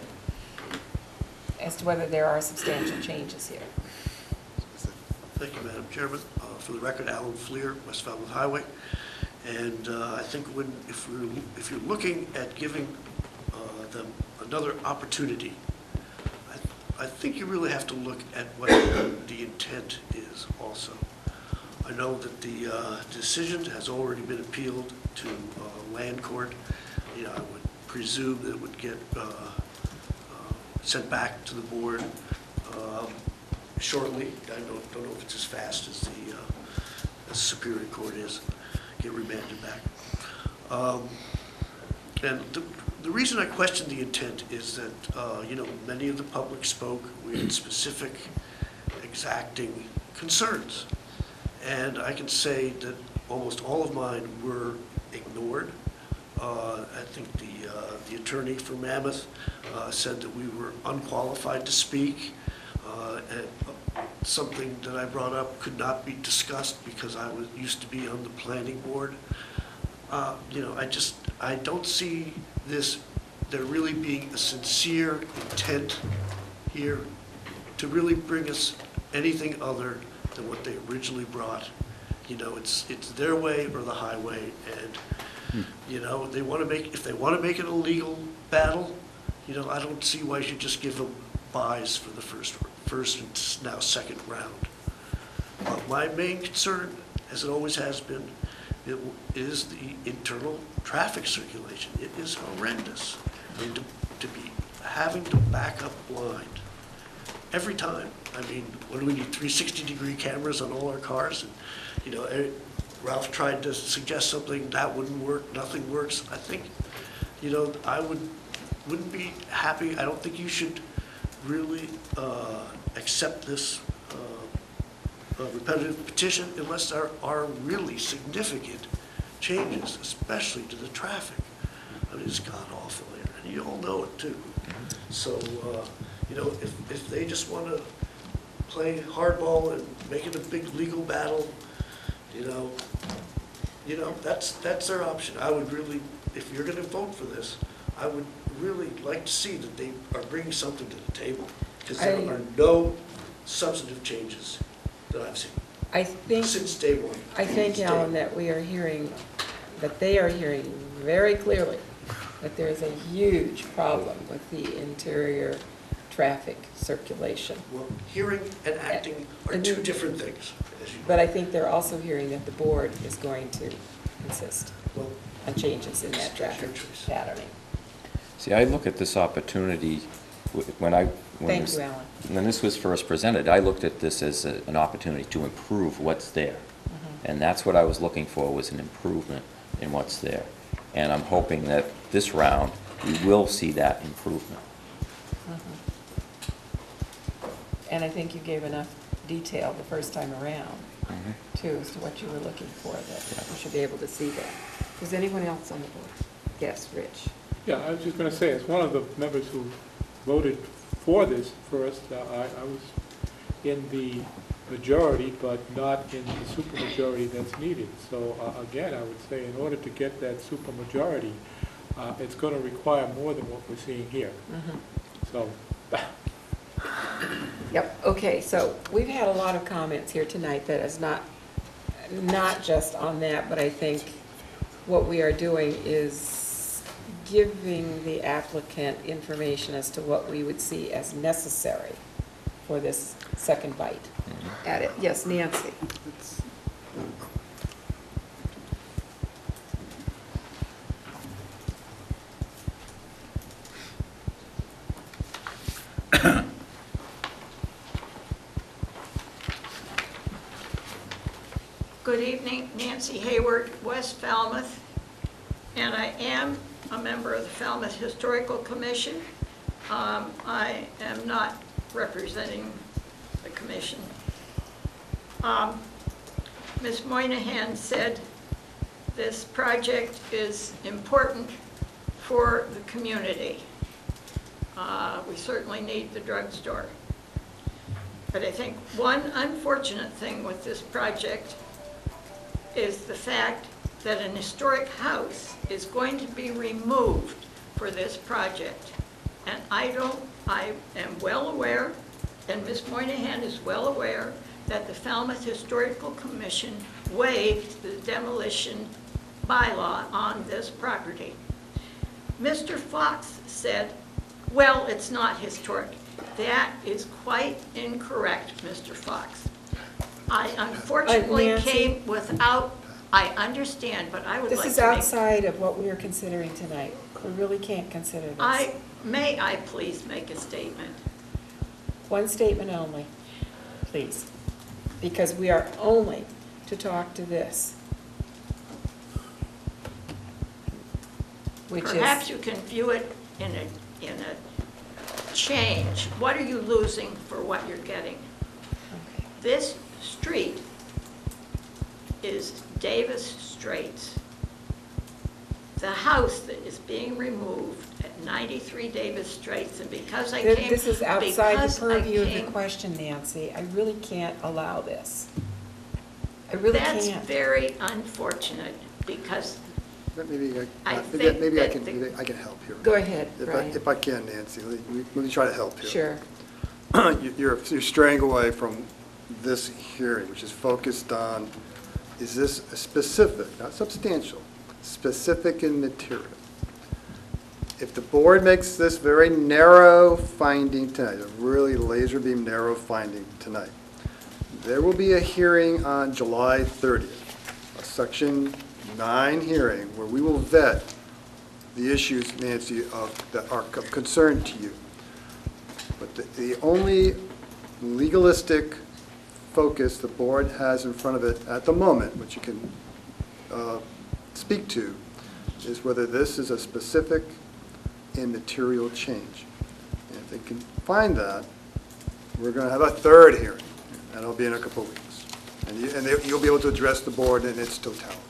as to whether there are substantial changes here. Thank you, Madam Chairman. For the record, Alan Fleer, West Falmouth Highway. And I think if you're looking at giving them another opportunity, I think you really have to look at what the intent is also. I know that the decision has already been appealed to land court. You know, I would presume that it would get sent back to the board shortly. I don't know if it's as fast as the Superior Court is, get remanded back. And the reason I question the intent is that, you know, many of the public spoke. We had specific, exacting concerns. And I can say that almost all of mine were ignored. I think the attorney for Mammoth said that we were unqualified to speak. And something that I brought up could not be discussed because I used to be on the planning board. You know, I don't see there really being a sincere intent here to really bring us anything other than what they originally brought. You know, it's their way or the highway, and you know, if they want to make it a legal battle, you know, I don't see why you should just give them buys for the first and now second round. My main concern, as it always has been, is the internal traffic circulation. It is horrendous. And to be having to back up blind every time. I mean, what do we need, 360-degree cameras on all our cars? And, you know, Ralph tried to suggest something, that wouldn't work, nothing works. I think, you know, I wouldn't be happy. I don't think you should really accept this repetitive petition unless there are really significant changes, especially to the traffic. I mean, it's god-awful here, and you all know it too. So, you know, if they just want to play hardball and make it a big legal battle, you know, that's their option. I would really, if you're going to vote for this, I would really like to see that they are bringing something to the table, because there are no substantive changes that I've seen since day one. I think, Alan, that they are hearing very clearly that there's a huge problem with the interior traffic circulation. Well, hearing and acting are two different things, as you know. But I think they're also hearing that the board is going to insist on changes in that traffic patterning. See, I look at this opportunity, when this was first presented, I looked at this as an opportunity to improve what's there. And that's what I was looking for, was an improvement in what's there. And I'm hoping that this round, we will see that improvement. And I think you gave enough detail the first time around, too, as to what you were looking for, that we should be able to see that. Is anyone else on the board? Yes, Rich. Yeah, I was just going to say, as one of the members who voted for this first, I was in the majority, but not in the supermajority that's needed. So again, I would say in order to get that supermajority, it's going to require more than what we're seeing here. So. Yep, okay, so we've had a lot of comments here tonight that is not just on that, but I think what we are doing is giving the applicant information as to what we would see as necessary for this second bite at it. Yes, Nancy. Good evening, Nancy Hayward, West Falmouth, and I am a member of the Falmouth Historical Commission. I am not representing the commission. Ms. Moynihan said this project is important for the community. We certainly need the drugstore. But I think one unfortunate thing with this project is the fact that an historic house is going to be removed for this project. And I am well aware, and Ms. Moynihan is well aware, that the Falmouth Historical Commission waived the demolition bylaw on this property. Mr. Fox said, well, it's not historic. That is quite incorrect, Mr. Fox. I unfortunately Nancy? came without, I understand, but I would like to This is make... outside of what we are considering tonight. We really can't consider this. May I please make a statement? One statement only, please, because we are only to talk to this. Which Perhaps is, you can view it in a change. What are you losing for what you're getting? okay. This street is Davis Straits. The house that is being removed at 93 Davis Straits, and because I came... This is outside because the purview I of the came- question, Nancy. I really can't allow this. I really can't. That's very unfortunate, because Maybe I think maybe I that can help here. Go ahead, If Brian. if I can, Nancy, let me try to help here. Sure. You're straying away from this hearing, which is focused on, is this specific, not substantial, specific in material? If the board makes this very narrow finding tonight, a really laser beam narrow finding tonight, there will be a hearing on July 30th, a Section 9 hearing, where we will vet the issues, Nancy, that are of concern to you. But the only legalistic focus the board has in front of it at the moment, which you can speak to, is whether this is a specific and material change. And if they can find that, we're going to have a third hearing, and it'll be in a couple of weeks. And you'll be able to address the board in its totality.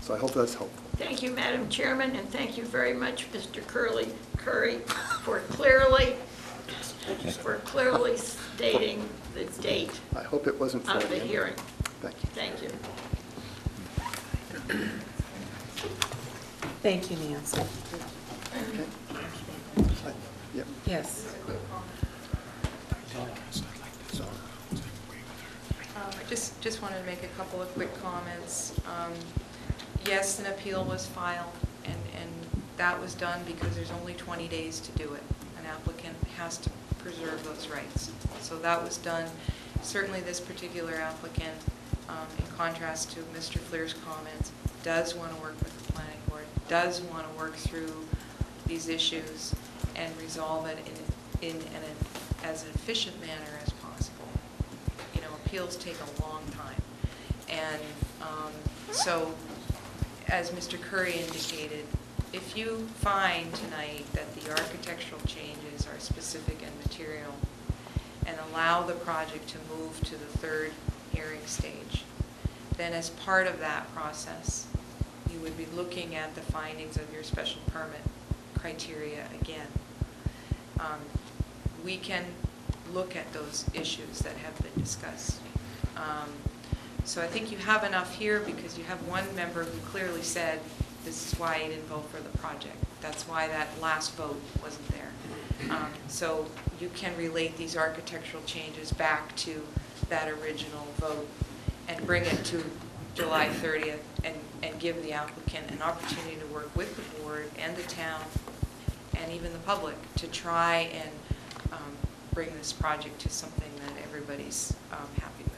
So I hope that's helpful. Thank you, Madam Chairman, and thank you very much, Mr. Curry, for clearly stating the date I hope it wasn't for of the you. hearing. Thank you. Thank you. Thank you, Nancy. Yep. Yes. I just wanted to make a couple of quick comments. Yes, an appeal was filed, and that was done because there's only 20 days to do it. An applicant has to preserve those rights. So that was done. Certainly this particular applicant, in contrast to Mr. Fleur's comments, does want to work with the planning board, does want to work through these issues and resolve it in as an efficient manner as possible. You know, appeals take a long time. And so, as Mr. Curry indicated, if you find tonight that the architectural changes are specific and material and allow the project to move to the third hearing stage, then as part of that process, you would be looking at the findings of your special permit criteria again. We can look at those issues that have been discussed. So I think you have enough here because you have one member who clearly said this is why he didn't vote for the project. That's why that last vote wasn't there. So you can relate these architectural changes back to that original vote and bring it to July 30th and give the applicant an opportunity to work with the board and the town and even the public to try and bring this project to something that everybody's happy with.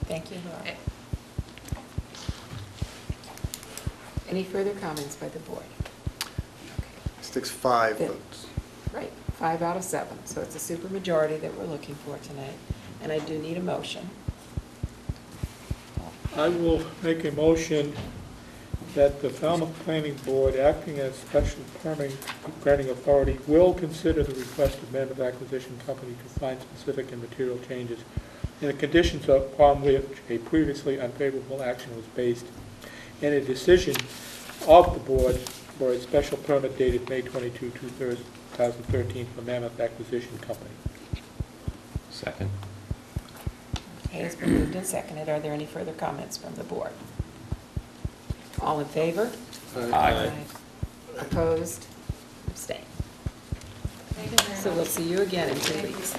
Thank you, Laura. Any further comments by the board? This takes 5 Good. votes. Right, 5 out of 7, so it's a supermajority that we're looking for tonight. And I do need a motion. I will make a motion that the Falmouth Planning Board, acting as special permit granting authority, will consider the request of Mammoth Acquisition Company to find specific and material changes in the conditions upon which a previously unfavorable action was based, and a decision of the board for a special permit dated May 22, 2013 for Mammoth Acquisition Company. Second. Okay, it's been moved and seconded. Are there any further comments from the board? All in favor? Aye. Opposed? Abstained. So we'll see you again in 2 weeks.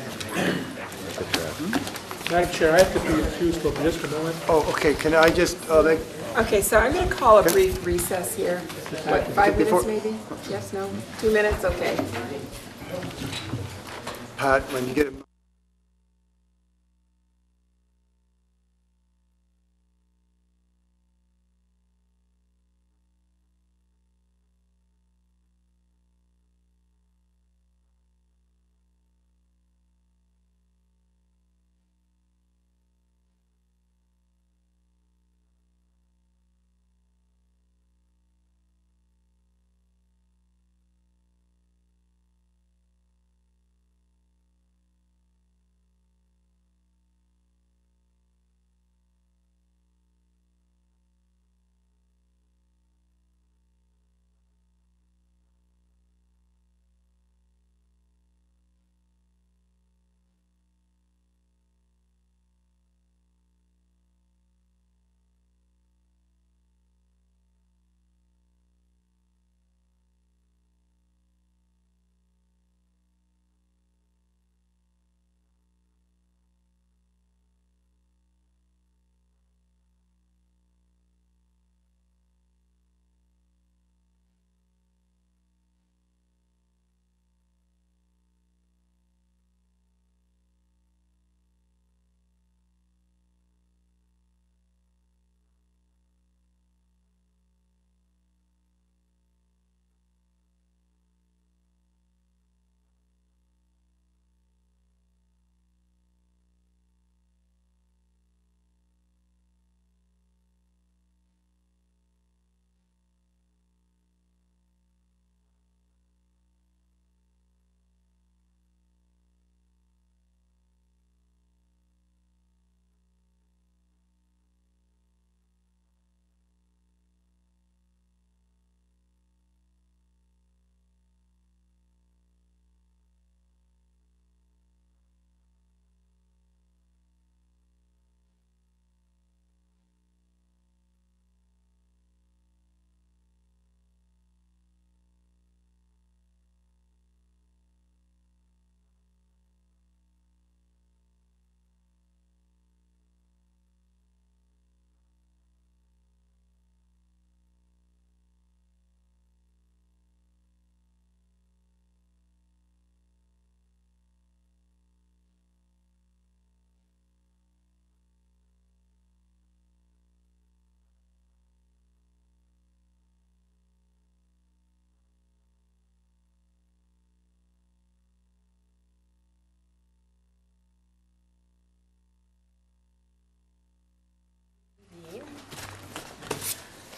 Madam Chair, I have to be excused for just a moment. Oh, okay, can I just make, Okay, so I'm going to call a brief recess here. What, 5 minutes Before- maybe? Yes, no? 2 minutes, okay. Pat, when you get a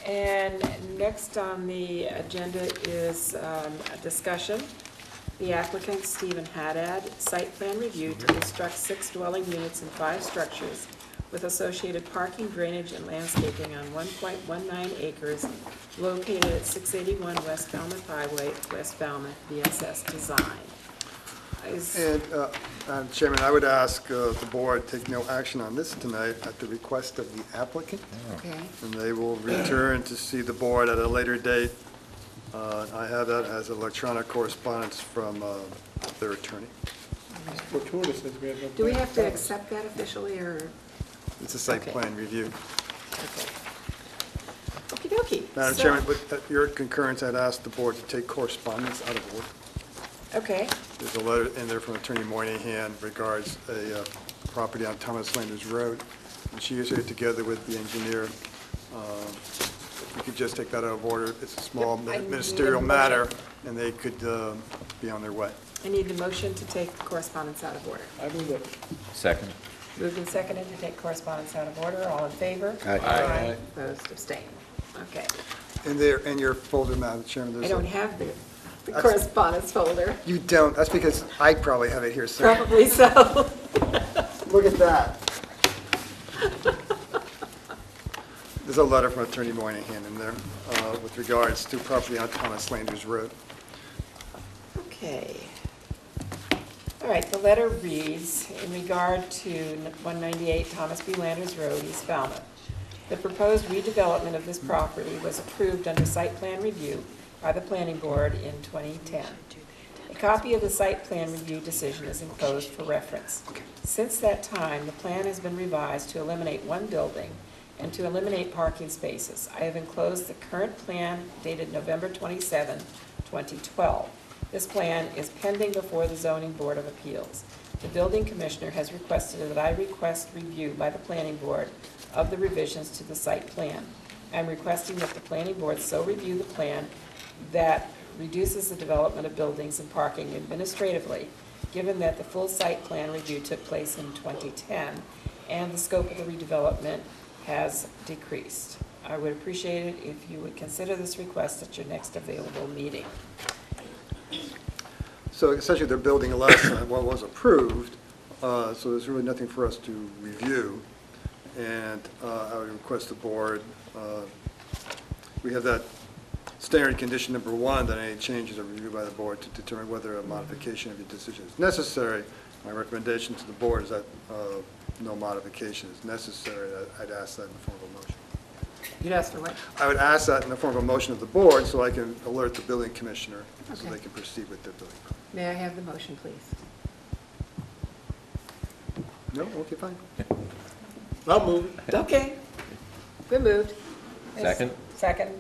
And next on the agenda is a discussion. The applicant, Stephen Haddad, site plan review to construct 6 dwelling units and 5 structures with associated parking, drainage, and landscaping on 1.19 acres located at 681 West Falmouth Highway, West Falmouth, VSS Design. And, Madam Chairman, I would ask the board take no action on this tonight at the request of the applicant, Okay. and they will return to see the board at a later date. I have that as electronic correspondence from their attorney. Fortuitous, since we have no. Do we have to accept that officially, or? It's a site Okay. plan review. Okay. Okey-dokey. Madam So- Chairman, with your concurrence, I'd ask the board to take correspondence out of order. Okay. There's a letter in there from Attorney Moynihan regards a property on Thomas Landers Road, and she is here together with the engineer. If we could just take that out of order, it's a small Yep, I need ministerial a motion. matter, and they could be on their way. I need the motion to take correspondence out of order. I move that. Second. Moved and seconded to take correspondence out of order. All in favor? Aye. Opposed, abstained. Okay. In your folder, Madam Chairman, I there's don't a... have the correspondence folder. You don't, that's because I probably have it here somewhere. Probably so. Look at that. There's a letter from Attorney Moynihan in there with regards to property on Thomas Landers Road. Okay. All right, the letter reads, in regard to 198 Thomas B. Landers Road, East Falmouth. The proposed redevelopment of this property was approved under site plan review by the planning board in 2010. A copy of the site plan review decision is enclosed for reference. Since that time, the plan has been revised to eliminate one building and to eliminate parking spaces. I have enclosed the current plan dated November 27, 2012. This plan is pending before the Zoning Board of Appeals. The building commissioner has requested that I request review by the planning board of the revisions to the site plan. I'm requesting that the planning board so review the plan that reduces the development of buildings and parking administratively, given that the full site plan review took place in 2010 and the scope of the redevelopment has decreased. I would appreciate it if you would consider this request at your next available meeting. So essentially, they're building less than what was approved, so there's really nothing for us to review. And I would request the board, we have that standard condition number 1, that any changes are reviewed by the board to determine whether a modification of your decision is necessary. My recommendation to the board is that no modification is necessary. I'd ask that in the form of a motion. You'd ask for what? I would ask that in the form of a motion of the board so I can alert the building commissioner so Okay. they can proceed with their building permit. May I have the motion, please? No? Okay, fine. I'll move it. Okay. Been moved. Second? Second.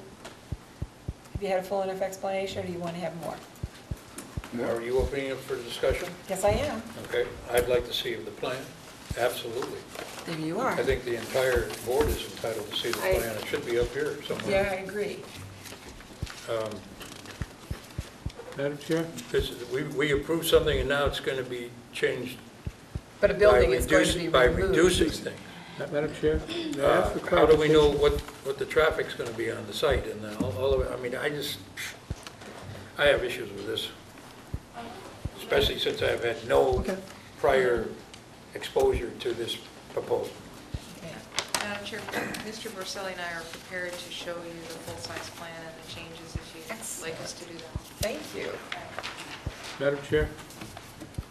Have you had a full enough explanation, or do you want to have more? Are you opening up for discussion? Yes, I am. Okay, I'd like to see the plan, absolutely. There you are. I think the entire board is entitled to see the I- plan. It should be up here somewhere. Yeah, I agree. Madam Chair? We approved something and now it's going to be changed But a building is going to be by removed. reducing things. Madam Chair? May I ask for How do we know clarification? what the traffic's going to be on the site and all of it? I mean, I have issues with this, especially since I've had no prior exposure to this proposal. Okay. Madam Chair, Mr. Borselli and I are prepared to show you the full-size plan and the changes if you'd like us to do that. Thank you. Madam Chair?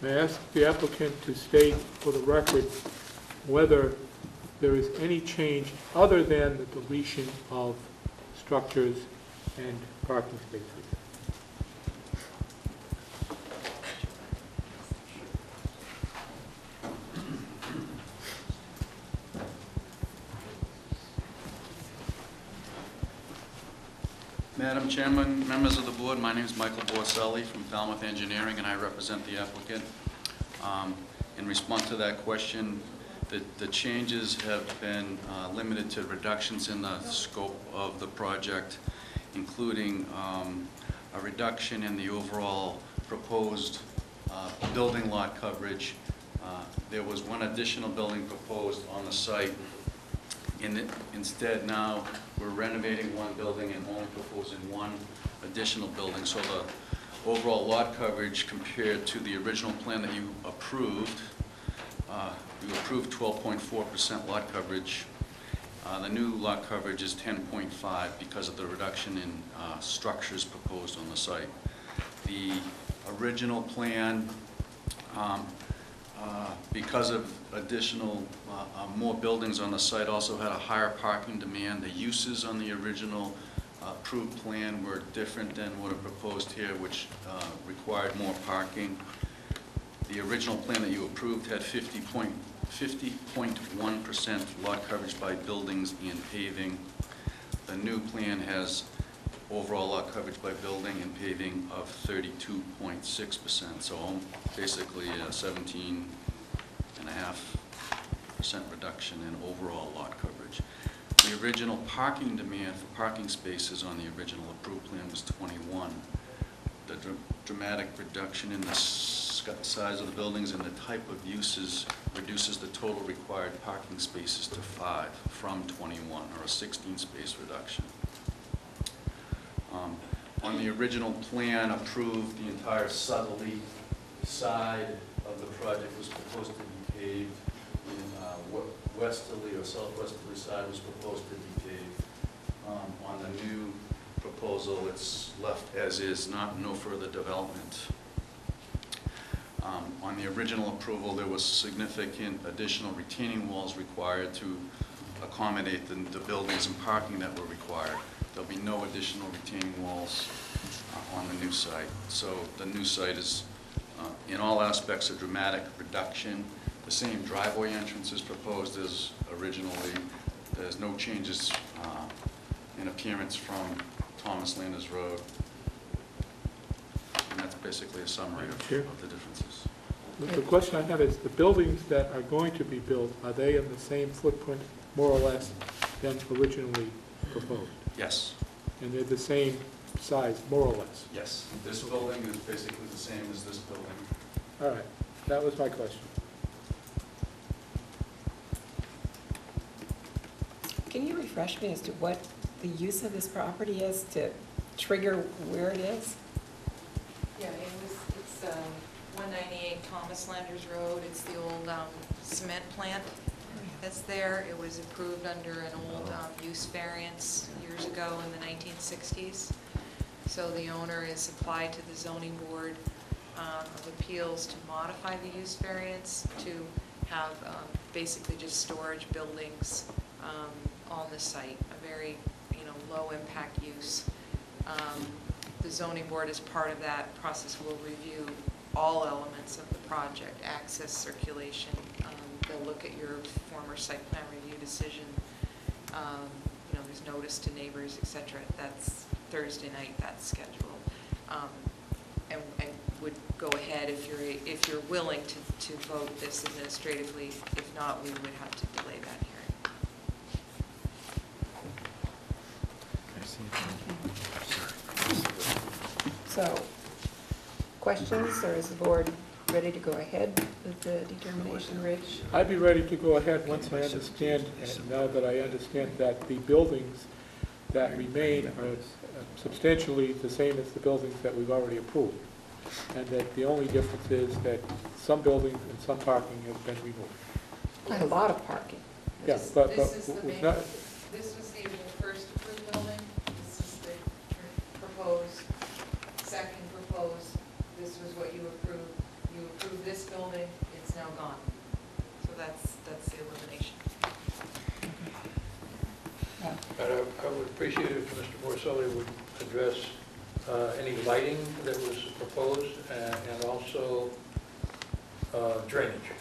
May I ask the applicant to state for the record whether there is any change other than the deletion of structures and parking spaces? Madam Chairman, members of the board, my name is Michael Borselli from Falmouth Engineering, and I represent the applicant. In response to that question, the changes have been limited to reductions in the scope of the project, including a reduction in the overall proposed building lot coverage. There was one additional building proposed on the site. Instead, now, we're renovating one building and only proposing one additional building. So the overall lot coverage compared to the original plan that you approved 12.4% lot coverage. The new lot coverage is 10.5 because of the reduction in structures proposed on the site. The original plan, because of additional, more buildings on the site, also had a higher parking demand. The uses on the original approved plan were different than what are proposed here, which required more parking. The original plan that you approved had 50.1% lot coverage by buildings and paving. The new plan has overall lot coverage by building and paving of 32.6%, so basically a 17.5% reduction in overall lot coverage. The original parking demand for parking spaces on the original approved plan was 21. The dramatic reduction in the size of the buildings and the type of uses reduces the total required parking spaces to 5 from 21, or a 16-space reduction. On the original plan approved, the entire southerly side of the project was proposed to be paved, and westerly or southwesterly side was proposed to be paved. On the new proposal, it's left as is, no further development. On the original approval, there was significant additional retaining walls required to accommodate the buildings and parking that were required. There'll be no additional retaining walls on the new site. So the new site is, in all aspects, a dramatic reduction. The same driveway entrance is proposed as originally. There's no changes in appearance from Thomas Landers Road. And that's basically a summary of the differences. The question I have is, the buildings that are going to be built, are they in the same footprint, more or less, than originally proposed? Yes. And they're the same size, more or less? Yes. This building is basically the same as this building. All right, that was my question. Can you refresh me as to what the use of this property is to trigger where it is? Yeah, it's 198 Thomas Landers Road. It's the old cement plant that's there. It was approved under an old use variance years ago in the 1960s. So the owner is applied to the zoning board of appeals to modify the use variance to have basically just storage buildings on the site, a very low impact use. The zoning board, as part of that process, will review all elements of the project: access, circulation. They'll look at your former site plan review decision. There's notice to neighbors, etc. That's Thursday night. That's scheduled, and would go ahead if you're willing to vote this administratively. If not, we would have to delay that hearing. So, questions, or is the board ready to go ahead with the determination, Rich? I'd be ready to go ahead once I understand, and now that I understand that the buildings that remain are substantially the same as the buildings that we've already approved, and that the only difference is that some buildings and some parking has been removed. Quite a lot of parking. Yeah, but This is the we've main, not, this was the first approved building. This is the proposed, second proposed. This was what you approved. You approved this building, it's now gone. So that's the elimination. I would appreciate it if Mr. Borselli would address any lighting that was proposed and also drainage.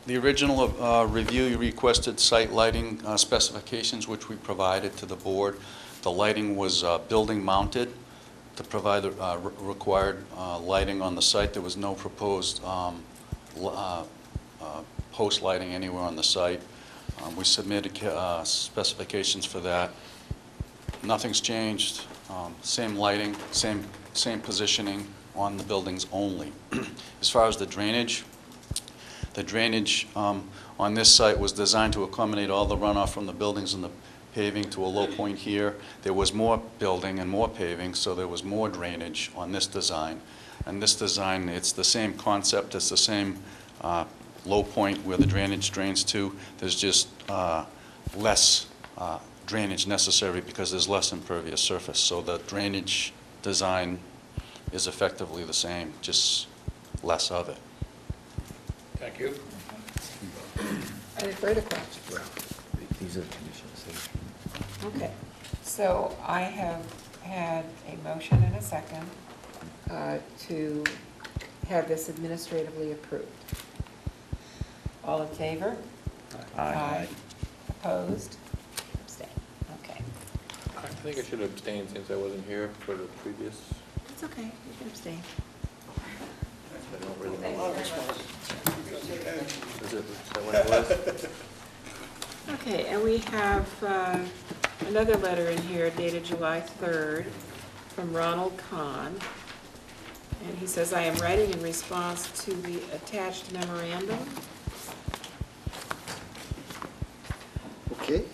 The original review, you requested site lighting specifications, which we provided to the board. The lighting was building mounted to provide the required lighting on the site. There was no proposed post lighting anywhere on the site. We submitted specifications for that. Nothing's changed. Same lighting, same positioning on the buildings only. As far as the drainage on this site was designed to accommodate all the runoff from the buildings and the paving to a low point here. There was more building and more paving, so there was more drainage on this design. And this design, it's the same concept, it's the same low point where the drainage drains to. There's just less drainage necessary because there's less impervious surface. So the drainage design is effectively the same, just less of it. Thank you. Any further questions? Well, these are the conditions. Okay, so I have had a motion and a second to have this administratively approved. All in favor? Aye. Opposed? Abstain. Okay. I think I should abstain since I wasn't here for the previous. It's okay, you can abstain. I don't really Thank know. you very much. Is that what it was? Okay, and we have another letter in here dated July 3rd from Ronald Kahn. And he says, I am writing in response to the attached memorandum. Okay,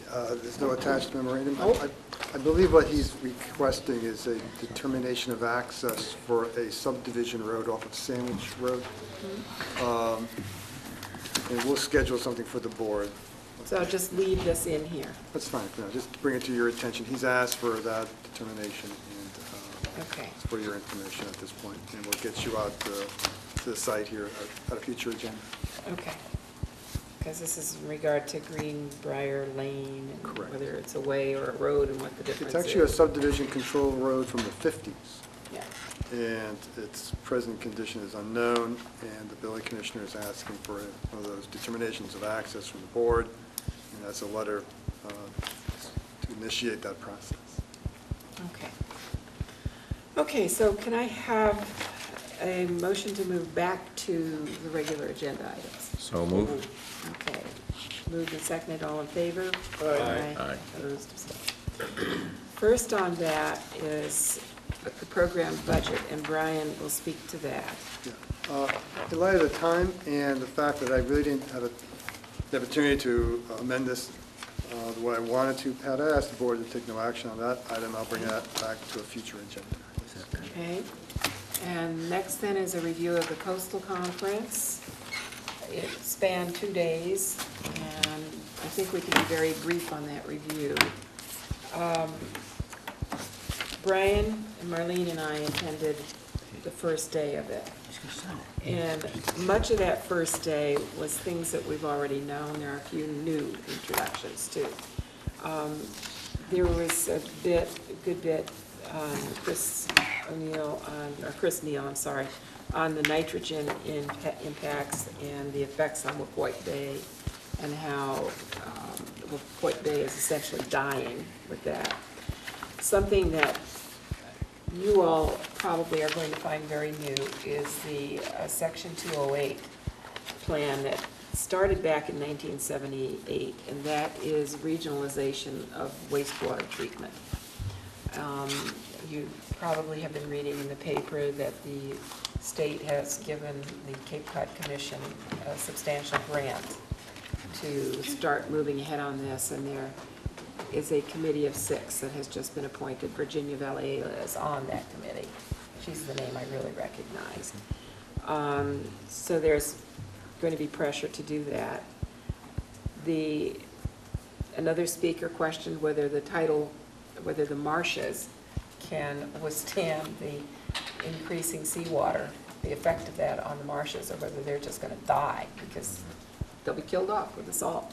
there's no attached memorandum. Oh. I believe what he's requesting is a determination of access for a subdivision road off of Sandwich Road. And we'll schedule something for the board. So just leave this in here. That's fine, for now. Just bring it to your attention. He's asked for that determination, and Okay. it's for your information at this point. And we'll get you out to the site here at a future agenda. Okay. because this is in regard to Greenbrier Lane, and Correct. whether it's a way or a road and what the difference is. It's actually a subdivision control road from the 50s, Yeah. and its present condition is unknown, and the building commissioner is asking for one of those determinations of access from the board, and that's a letter to initiate that process. Okay. Okay, so can I have a motion to move back to the regular agenda items? So move. Okay. Moved and seconded, all in favor? Aye. Aye. Opposed, abstained. First on that is the program budget, and Brian will speak to that. Yeah. In light of the time and the fact that I really didn't have the opportunity to amend this the way I wanted to, Pat, I asked the board to take no action on that item. I'll bring that back to a future agenda. Okay. And next then is a review of the coastal conference. It spanned 2 days, and I think we can be very brief on that review. Brian and Marlene and I attended the first day of it. And much of that first day was things that we've already known. There are a few new introductions too. There was a good bit, Chris Neal, I'm sorry, on the nitrogen impacts and the effects on Wacoit Bay, and how Wacoit Bay is essentially dying with that. Something that you all probably are going to find very new is the Section 208 plan that started back in 1978, and that is regionalization of wastewater treatment. You probably have been reading in the paper that the state has given the Cape Cod Commission a substantial grant to start moving ahead on this, and there is a committee of 6 that has just been appointed. Virginia Vallela is on that committee. She's the name I really recognize. So there's going to be pressure to do that. Another speaker questioned whether the marshes can withstand the increasing seawater, the effect of that on the marshes, or whether they're just going to die because they'll be killed off with the salt.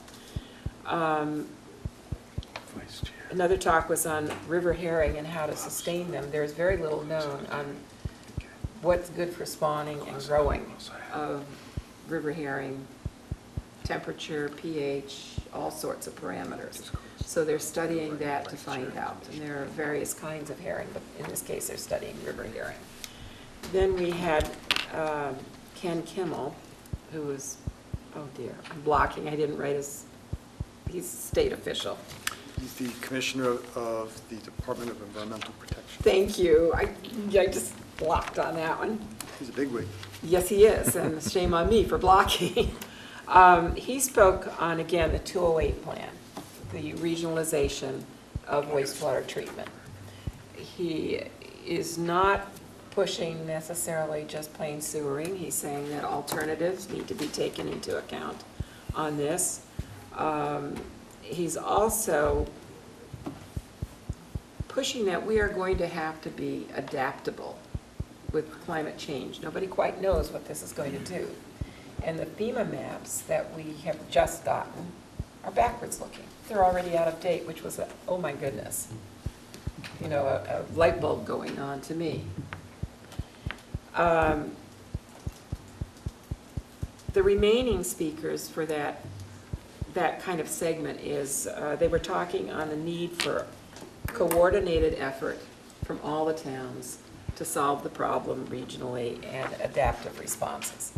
Another talk was on river herring and how to sustain them. There's very little known on what's good for spawning and growing of river herring, temperature, pH, all sorts of parameters. So they're studying that to find out. And there are various kinds of herring, but in this case they're studying river herring. Then we had Ken Kimmel, who was, oh dear, I'm blocking, I didn't write he's a state official. He's the Commissioner of the Department of Environmental Protection. Thank you. I just blocked on that one. He's a bigwig. Yes, he is, and shame on me for blocking. He spoke on, again, the 208 plan, the regionalization of wastewater treatment. He is not pushing necessarily just plain sewering. He's saying that alternatives need to be taken into account on this. He's also pushing that we are going to have to be adaptable with climate change. Nobody quite knows what this is going to do. And the FEMA maps that we have just gotten are backwards looking. They're already out of date, which was, oh my goodness, you know, a light bulb going on to me. The remaining speakers for that kind of segment is, they were talking on the need for coordinated effort from all the towns to solve the problem regionally and adaptive responses.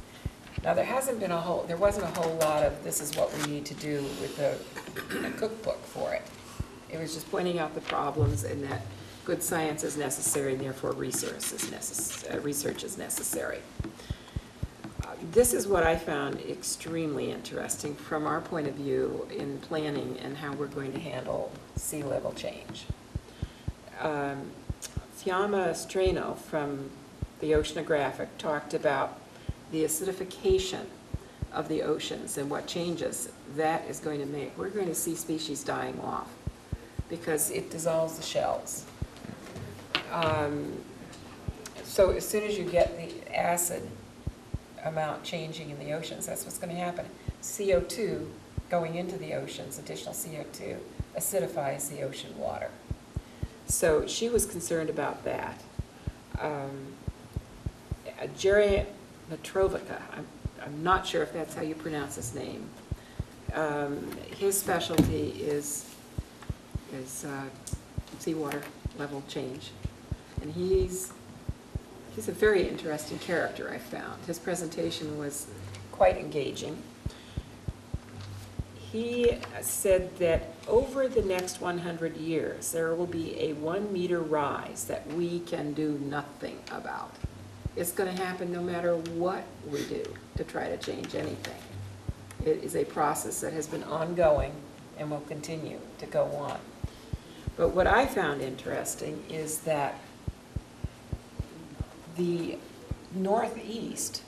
Now, there wasn't a whole lot of this is what we need to do with a cookbook for it. It was just pointing out the problems and that good science is necessary and therefore research is necessary. This is what I found extremely interesting from our point of view in planning and how we're going to handle sea level change. Fiamma Strano from the Oceanographic talked about the acidification of the oceans and what changes that is going to make. We're going to see species dying off because it dissolves the shells. So as soon as you get the acid amount changing in the oceans, that's what's going to happen. CO2 going into the oceans, additional CO2, acidifies the ocean water. So she was concerned about that. Jerry Mitrovica, I'm not sure if that's how you pronounce his name. His specialty is seawater level change. And he's a very interesting character, I found. His presentation was quite engaging. He said that over the next 100 years, there will be a 1 meter rise that we can do nothing about. It's going to happen no matter what we do to try to change anything. It is a process that has been ongoing and will continue to go on. But what I found interesting is that the Northeast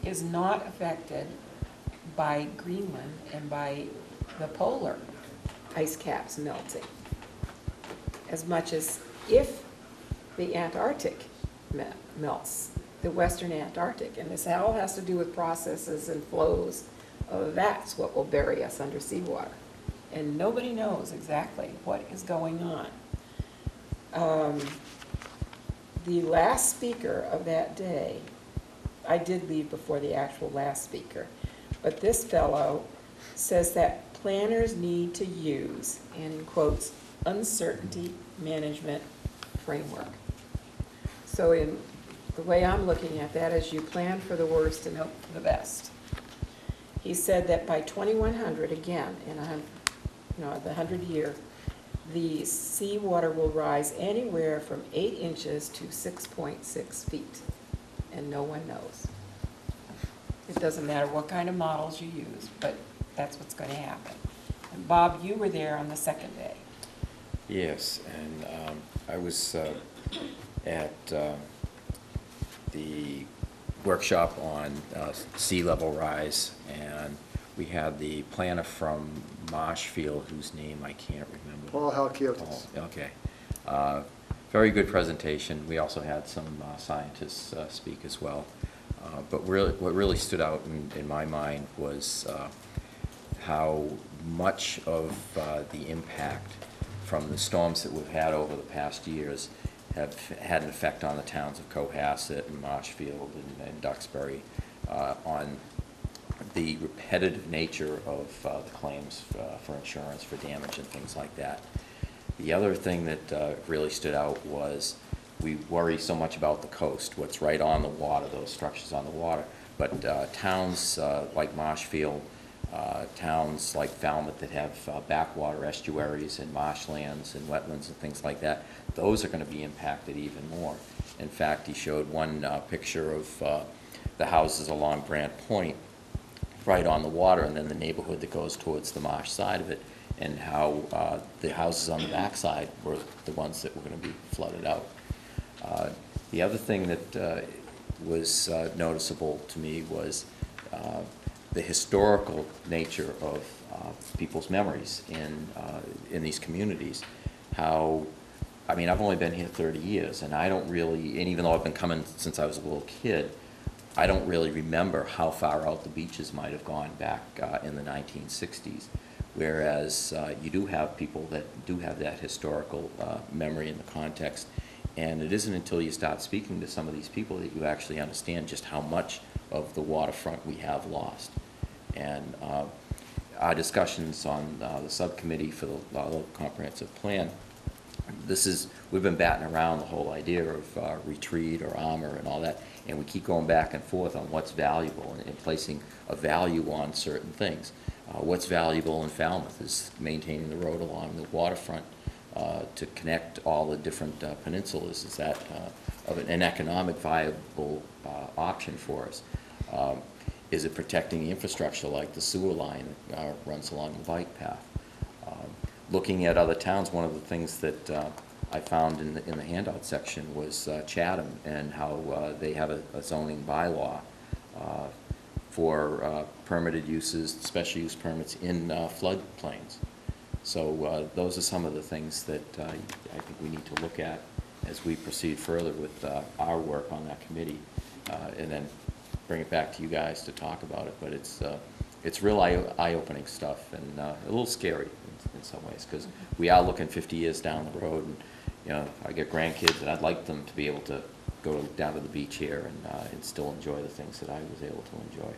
is not affected by Greenland and by the polar ice caps melting as much as if the Antarctic melts, the Western Antarctic. And this all has to do with processes and flows. That's what will bury us under seawater. And nobody knows exactly what is going on. The last speaker of that day, I did leave before the actual last speaker, but this fellow says that planners need to use, and in quotes, uncertainty management framework. So in the way I'm looking at that is you plan for the worst and hope for the best. He said that by 2100, again, in the 100-year, the seawater will rise anywhere from 8 inches to 6.6 feet, and no one knows. It doesn't matter what kind of models you use, but that's what's going to happen. And Bob, you were there on the second day. Yes, and I was at the workshop on sea level rise, and we had the planner from Marshfield, whose name I can't remember. Paul Halkiotis. Oh, okay. Very good presentation. We also had some scientists speak as well. But really, what really stood out in my mind was how much of the impact from the storms that we've had over the past years have had an effect on the towns of Cohasset and Marshfield and Duxbury on the repetitive nature of the claims for insurance for damage and things like that. The other thing that really stood out was we worry so much about the coast, what's right on the water, those structures on the water, but towns like Marshfield, towns like Falmouth that have backwater estuaries and marshlands and wetlands and things like that, those are going to be impacted even more. In fact, he showed one picture of the houses along Brant Point right on the water, and then the neighborhood that goes towards the marsh side of it, and how the houses on the backside were the ones that were going to be flooded out. The other thing that was noticeable to me was the historical nature of people's memories in these communities. How, I mean, I've only been here 30 years, and I don't really, and even though I've been coming since I was a little kid, I don't really remember how far out the beaches might have gone back in the 1960s. Whereas you do have people that do have that historical memory in the context, and it isn't until you start speaking to some of these people that you actually understand just how much of the waterfront we have lost. And our discussions on the subcommittee for the local comprehensive plan, we've been batting around the whole idea of retreat or armor and all that, and we keep going back and forth on what's valuable and placing a value on certain things. What's valuable in Falmouth is maintaining the road along the waterfront to connect all the different peninsulas. Is that of an economic viable option for us? Is it protecting the infrastructure like the sewer line that runs along the bike path? Looking at other towns, one of the things that I found in the handout section was Chatham, and how they have a zoning bylaw for permitted uses, special use permits in floodplains. So those are some of the things that I think we need to look at as we proceed further with our work on that committee, and then bring it back to you guys to talk about it. But it's it's real eye-opening stuff, and a little scary in some ways, because we are looking 50 years down the road, and, you know, I get grandkids, and I'd like them to be able to go down to the beach here and still enjoy the things that I was able to enjoy.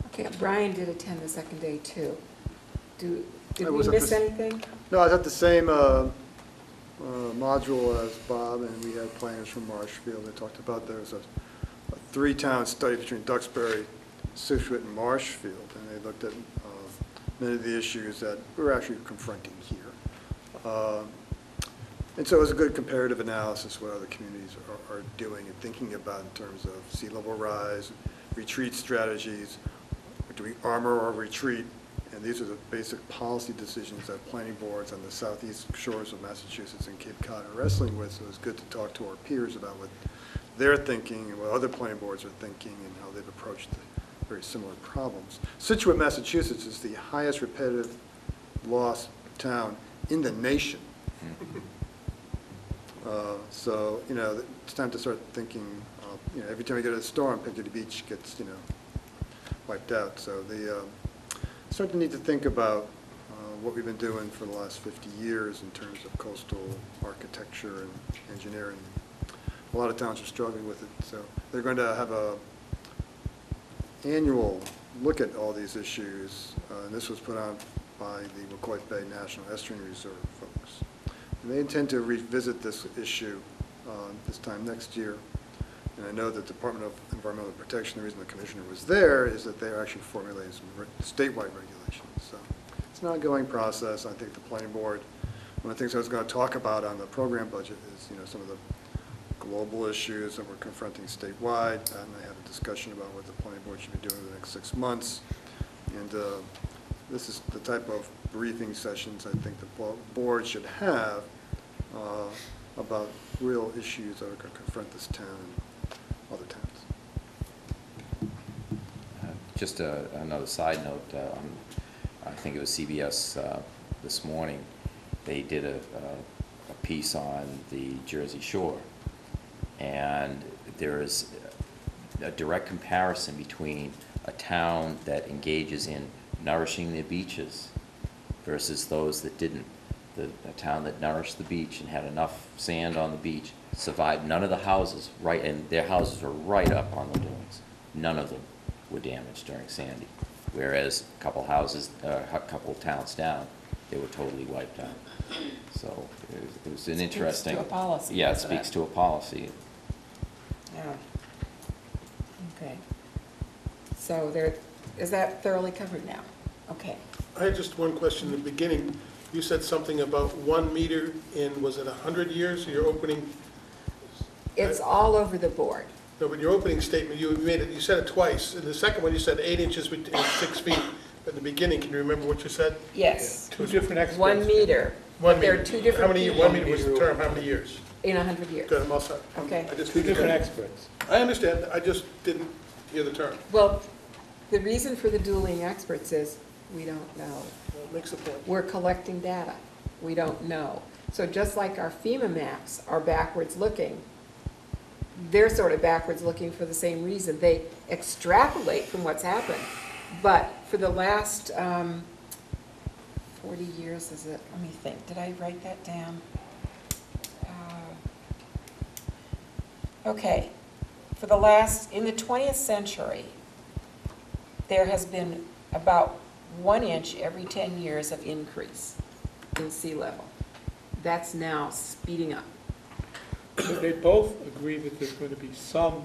Okay, Brian did attend the second day too. Did I we was at miss the- anything? No, I was at the same module as Bob, and we had plans from Marshfield. They talked about there was a three-town study between Duxbury, Situate, and Marshfield, and they looked at many of the issues that we're actually confronting here. And so it was a good comparative analysis what other communities are doing and thinking about in terms of sea level rise, retreat strategies. Do we armor or retreat? And these are the basic policy decisions that planning boards on the southeast shores of Massachusetts and Cape Cod are wrestling with. So it's good to talk to our peers about what they're thinking and what other planning boards are thinking and how they've approached very similar problems. Situate, Massachusetts is the highest repetitive loss town in the nation. So, you know, it's time to start thinking, you know, every time we get a storm, Piccadilly Beach gets, you know, wiped out. So the start to need to think about what we've been doing for the last 50 years in terms of coastal architecture and engineering. A lot of towns are struggling with it. So they're going to have a annual look at all these issues, and this was put on by the McCoy Bay National Estuarine Reserve folks. And they intend to revisit this issue this time next year. And I know that the Department of Environmental Protection, the reason the commissioner was there is that they're actually formulating some statewide regulations. So it's an ongoing process. I think the planning board, one of the things I was going to talk about on the program budget is, you know, some of the global issues that we're confronting statewide, and I have a discussion about what the planning board should be doing in the next 6 months. And this is the type of briefing sessions I think the board should have about real issues that are going to confront this town and other towns. Just another side note, I think it was CBS this morning, they did a piece on the Jersey Shore, and there is a direct comparison between a town that engages in nourishing their beaches versus those that didn't. A town that nourished the beach and had enough sand on the beach survived. None of the houses, and their houses were right up on the dunes. None of them were damaged during Sandy. Whereas a couple houses, a couple towns down, they were totally wiped out. So it was an interesting. Speaks to a policy. Yeah, it speaks to a policy. Yeah. Okay. So there, is that thoroughly covered now? Okay. I had just one question in the beginning. You said something about 1 meter in, was it 100 years? Your opening, It's all over the board. no, but your opening statement, you made it, you said it twice. In the second one, you said 8 inches and 6 feet. At the beginning, can you remember what you said? Yes. Two different experts. 1 meter. 1 But there meter. are two different How many, people. 1 meter was the term, how many years? In 100 years. Good, I'm all set. Okay. I just Two didn't different hear- experts. I understand, I just didn't hear the term. Well, the reason for the dueling experts is we don't know. That makes the point. We're collecting data. We don't know. So just like our FEMA maps are backwards looking, they're sort of backwards looking for the same reason. They extrapolate from what's happened. But for the last 40 years, is it? Let me think. Did I write that down? Okay. For the last, in the 20th century, there has been about 1 inch every 10 years of increase in sea level. That's now speeding up. So they both agree that there's going to be some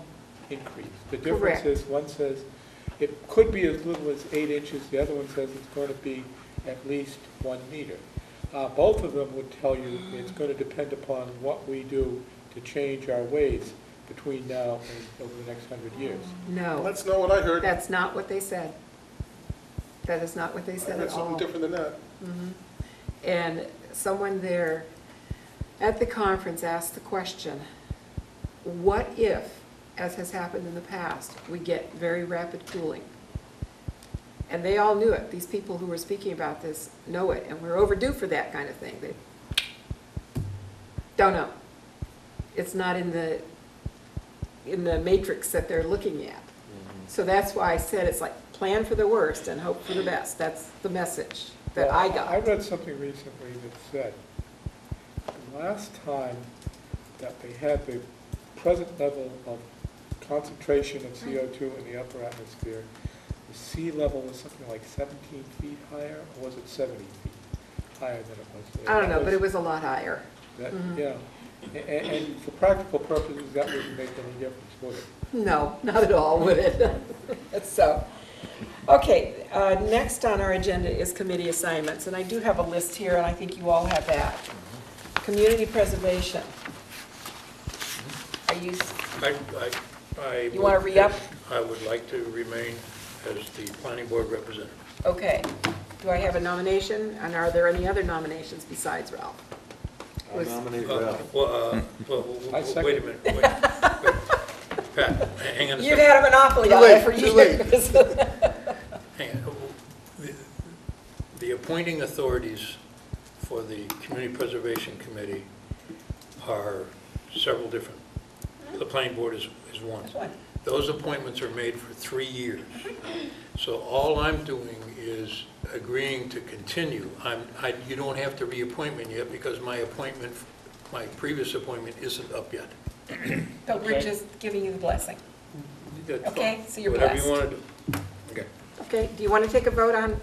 increase. The difference Correct. is, one says it could be as little as 8 inches, the other one says it's going to be at least 1 meter. Both of them would tell you it's going to depend upon what we do to change our ways between now and over the next 100 years. No, That's not what I heard. that's not what they said. That is not what they said That's at all. something different than that. And someone there at the conference asked the question, what if, as has happened in the past, we get very rapid cooling? And they all knew it. These people who were speaking about this know it, and we're overdue for that kind of thing. They don't know. It's not in the matrix that they're looking at. So that's why I said it's like, plan for the worst and hope for the best. That's the message that I got. I read something recently that said, the last time that they had the present level of concentration of CO2 in the upper atmosphere, the sea level was something like 17 feet higher, or was it 70 feet higher than it was today? I don't know, but it was a lot higher. Yeah, and for practical purposes, that wouldn't make any difference, would it? No, not at all, would it? So, okay, next on our agenda is committee assignments, and I do have a list here, and I think you all have that. Community preservation. Are you, you want to re-up? I would like to remain as the planning board representative. Okay. Do I have a nomination, and are there any other nominations besides Ralph? I nominate Ralph. Wait a minute. Wait. Pat, hang on a second. You've had a monopoly on it for years. Hang on. The appointing authorities for the Community Preservation Committee are several different. The planning board is one. That's one. Those appointments are made for 3 years. So all I'm doing is agreeing to continue. You don't have to reappoint me yet because my previous appointment isn't up yet. But we're just giving you the blessing. That's Okay, fine. so you're Whatever blessed. you want to do. Okay. Okay, do you want to take a vote on,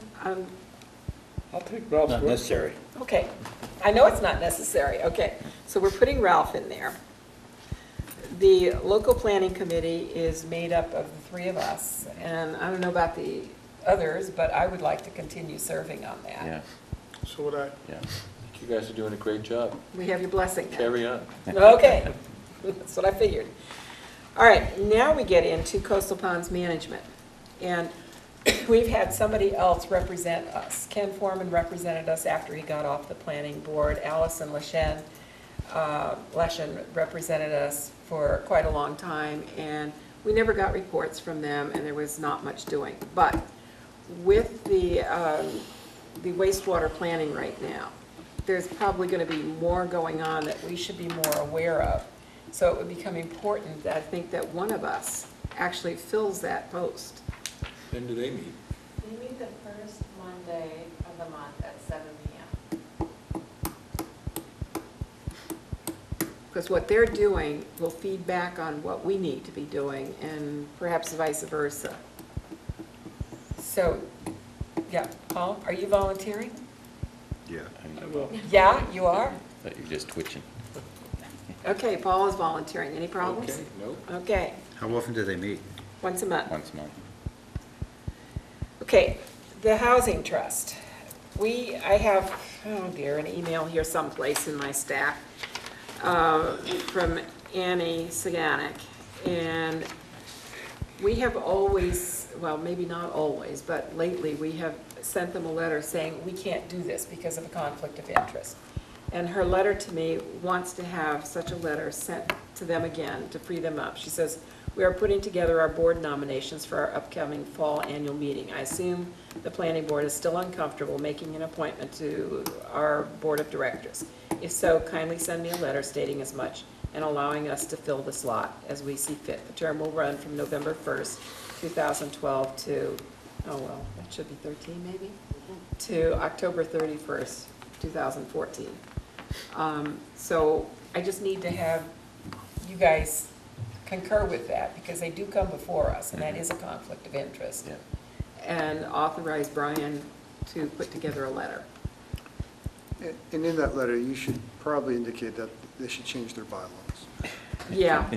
I'll take Ralph's Not word. necessary. okay. I know it's not necessary, okay. So we're putting Ralph in there. The local planning committee is made up of the three of us, and I don't know about the others, but I would like to continue serving on that. Yeah, So would I. yeah. You guys are doing a great job. We have your blessing now. Carry on. Okay, that's what I figured. All right, now we get into coastal ponds management. And we've had somebody else represent us. Ken Foreman represented us after he got off the planning board. Allison Leshen represented us for quite a long time, and we never got reports from them, and there was not much doing. But with the wastewater planning right now, there's probably going to be more going on that we should be more aware of. So it would become important, I think, that one of us actually fills that post. When do they meet? They meet the first Monday of the month at 7 p.m. Because what they're doing will feed back on what we need to be doing, and perhaps vice versa. So, yeah, Paul, are you volunteering? Yeah. I will. Yeah, you are? But you're just twitching. Okay, Paul is volunteering. Any problems? Okay, nope. Okay, How often do they meet? once a month. Once a month. Okay, the Housing Trust. I have, oh dear, an email here someplace in my stack from Annie Saganek. And we have always, well, maybe not always, but lately we have sent them a letter saying we can't do this because of a conflict of interest. And her letter to me wants to have such a letter sent to them again to free them up. She says, we are putting together our board nominations for our upcoming fall annual meeting. I assume the planning board is still uncomfortable making an appointment to our board of directors. If so, kindly send me a letter stating as much and allowing us to fill the slot as we see fit. The term will run from November 1st, 2012 to, oh well, that should be 13 maybe, to October 31st, 2014. So I just need to have you guys concur with that, because they do come before us, and that is a conflict of interest. Yeah. And authorize Brian to put together a letter. And in that letter, you should probably indicate that they should change their bylaws. Yeah,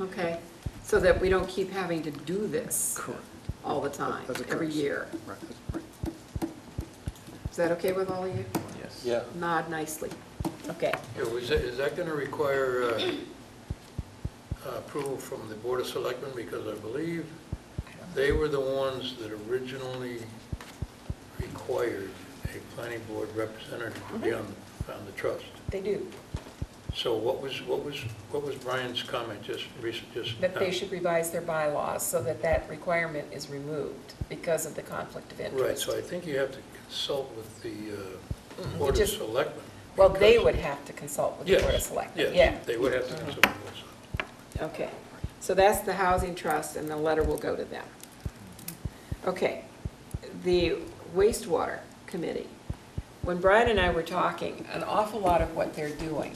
okay. So that we don't keep having to do this Correct. all the time, As it every occurs. year. Right, right. Is that okay with all of you? Yes. Yeah. Nod nicely. Okay. Is that going to require approval from the Board of Selectmen? Because I believe they were the ones that originally required a planning board representative to be on the trust. They do. So what was Brian's comment just recently? That they should revise their bylaws so that that requirement is removed because of the conflict of interest. Right, so I think you have to consult with the Board of just- Selectmen. Well, they because- would have to consult with the Yes, Board of Selectmen, yes, yeah. they would have to consult with us. Okay. So that's the Housing Trust, and the letter will go to them. Okay, the wastewater committee. When Brian and I were talking, an awful lot of what they're doing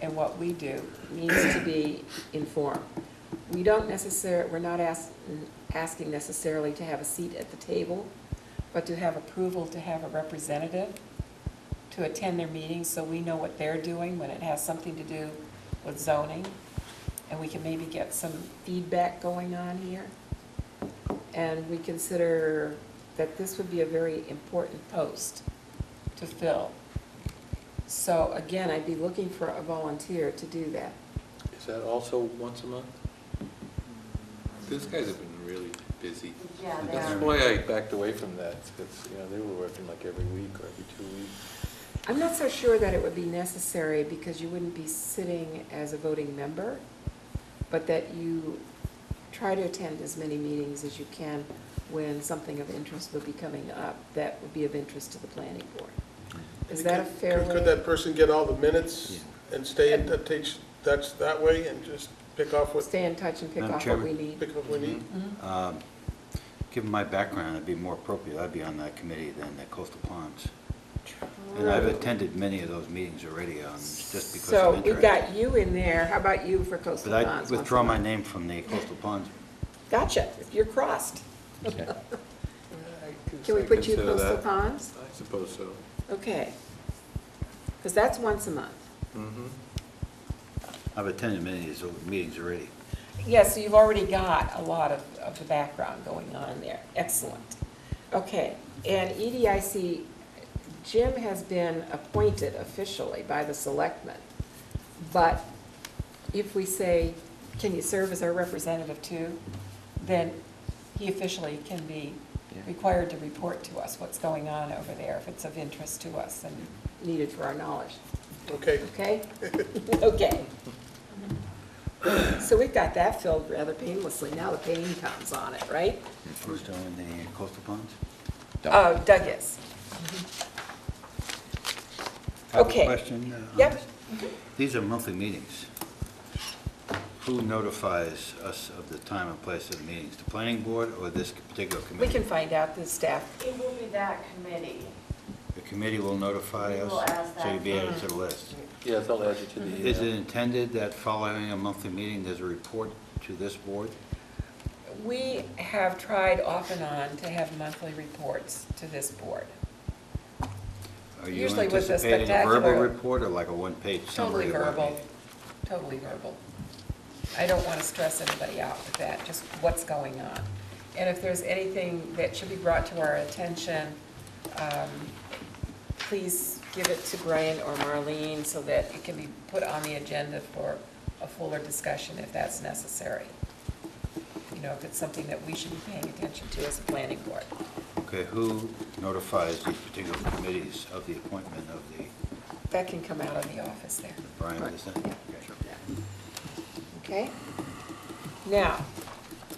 and what we do needs to be informed. We don't necessarily, we're not asking necessarily to have a seat at the table, but to have approval to have a representative to attend their meetings so we know what they're doing when it has something to do with zoning, and we can maybe get some feedback going on here. And we consider that this would be a very important post to fill. So again, I'd be looking for a volunteer to do that. Is that also once a month? These guys have been really busy. Yeah, they That's are. why I backed away from that, because, they were working like every week or every 2 weeks. I'm not so sure that it would be necessary because you wouldn't be sitting as a voting member, but that you try to attend as many meetings as you can when something of interest would be coming up that would be of interest to the planning board. Is that a fair way? Could that person get all the minutes and stay in touch that way and just pick off what? Stay in touch and pick Madam off what we Chairman? need. Pick up what we need? Given my background, it'd be more appropriate I'd be on that committee than the coastal ponds. And I've attended many of those meetings already, just because So of we've interest. got you in there. How about you for coastal But ponds? I withdraw my name from the coastal ponds. Gotcha. You're crossed. Okay. Can we put you Consider coastal that. ponds? I suppose so. Okay. Because that's once a month. Mm-hmm. I've attended many of these meetings already. Yes, so you've already got a lot of the background going on there. Excellent. Okay, and EDIC, Jim has been appointed officially by the selectmen, but if we say, can you serve as our representative too, then he officially can be required to report to us what's going on over there if it's of interest to us and needed for our knowledge. Okay. Okay? Okay. So we've got that filled rather painlessly. Now the pain comes on it, right? Who's doing the coastal ponds? Oh, Doug is. I have Okay. a question. on Yep. this. These are monthly meetings. Who notifies us of the time and place of the meetings? The planning board or this particular committee? We can find out the staff. It will be that committee. The committee will notify We us? will ask So you'll that. be added to the list? Yes, I'll add you to the email. Is it intended that following a monthly meeting, there's a report to this board? We have tried off and on to have monthly reports to this board. Are you Usually with a anticipating a spectacular- verbal report or like a one-page summary Totally of our verbal. meeting? Totally verbal. I don't want to stress anybody out with that, just what's going on. And if there's anything that should be brought to our attention, please give it to Brian or Marlene so that it can be put on the agenda for a fuller discussion if that's necessary. You know, if it's something that we should be paying attention to as a planning board. Okay, who notifies these particular committees of the appointment of the, That can come out of the office there. Brian, is that? Okay. Okay? Now,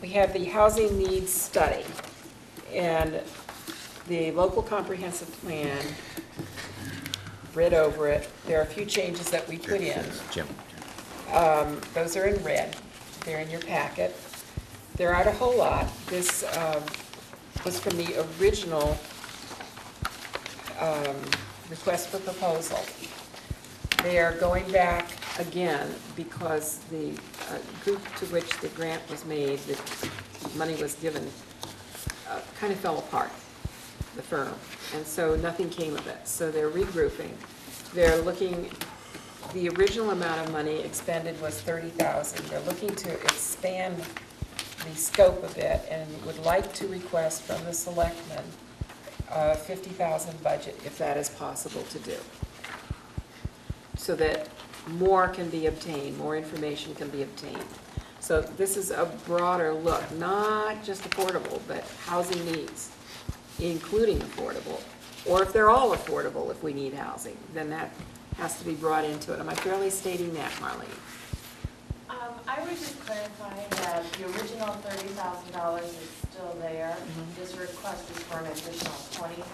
we have the housing needs study and the local comprehensive plan. Read over it. There are a few changes that we put in. Jim. Those are in red. They're in your packet. There aren't a whole lot. This was from the original request for proposal. They are going back again because the group to which the grant was made, the money was given, kind of fell apart, the firm, and so nothing came of it. So they're regrouping. They're looking, the original amount of money expended was $30,000. They're looking to expand the scope a bit and would like to request from the selectmen a $50,000 budget, if that is possible to do, so that more can be obtained, more information can be obtained. So this is a broader look, not just affordable, but housing needs, including affordable. Or if they're all affordable, if we need housing, then that has to be brought into it. Am I fairly stating that, Marlene? I would just clarify that the original $30,000 is still there. This request is for an additional $20,000.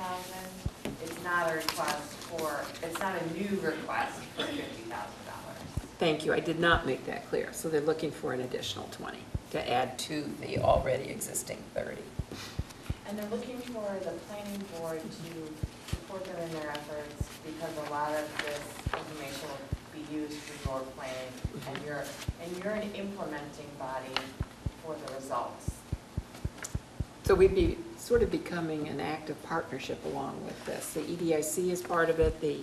It's not a request for, it's not a new request for $50,000. Thank you, I did not make that clear. So they're looking for an additional 20 to add to the already existing 30. And they're looking for the planning board to support them in their efforts because a lot of this information will be used for your planning, and you're an implementing body for the results. So we'd be sort of becoming an active partnership along with this. The EDIC is part of it, the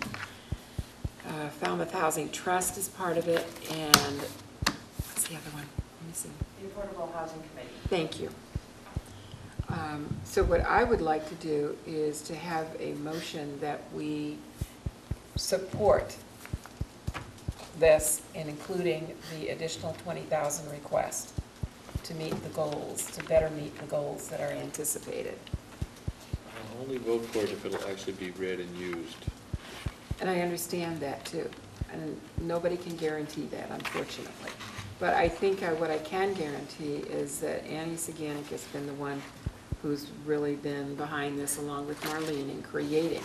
Falmouth Housing Trust is part of it, and what's the other one? Let me see. The Affordable Housing Committee. Thank you. So what I would like to do is to have a motion that we support this in including the additional 20,000 request to meet the goals, to better meet the goals that are anticipated. I'll only vote for it if it'll actually be read and used. And I understand that too. And nobody can guarantee that, unfortunately. But I think what I can guarantee is that Annie Saganic has been the one who's really been behind this, along with Marlene, in creating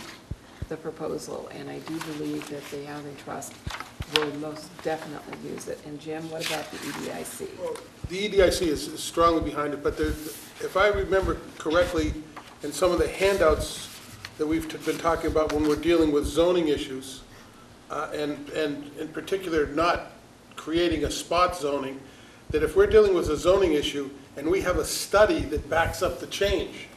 the proposal. And I do believe that the Housing Trust will most definitely use it. And Jim, what about the EDIC? Well, the EDIC is strongly behind it, but if I remember correctly, in some of the handouts that we've been talking about when we're dealing with zoning issues, and in particular not creating a spot zoning, that if we're dealing with a zoning issue and we have a study that backs up the change,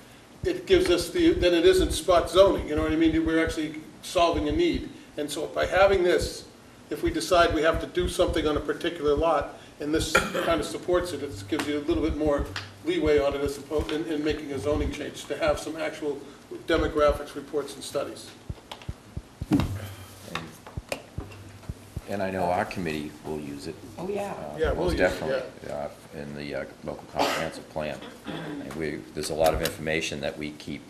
it gives us then it isn't spot zoning, you know what I mean? We're actually solving a need. And so by having this, if we decide we have to do something on a particular lot, and this kind of supports it, it gives you a little bit more leeway on it as opposed in making a zoning change, to have some actual demographics reports and studies. And I know our committee will use it. Oh, yeah. Yeah, we'll Most use it, definitely, in the local comprehensive plan. And there's a lot of information that we keep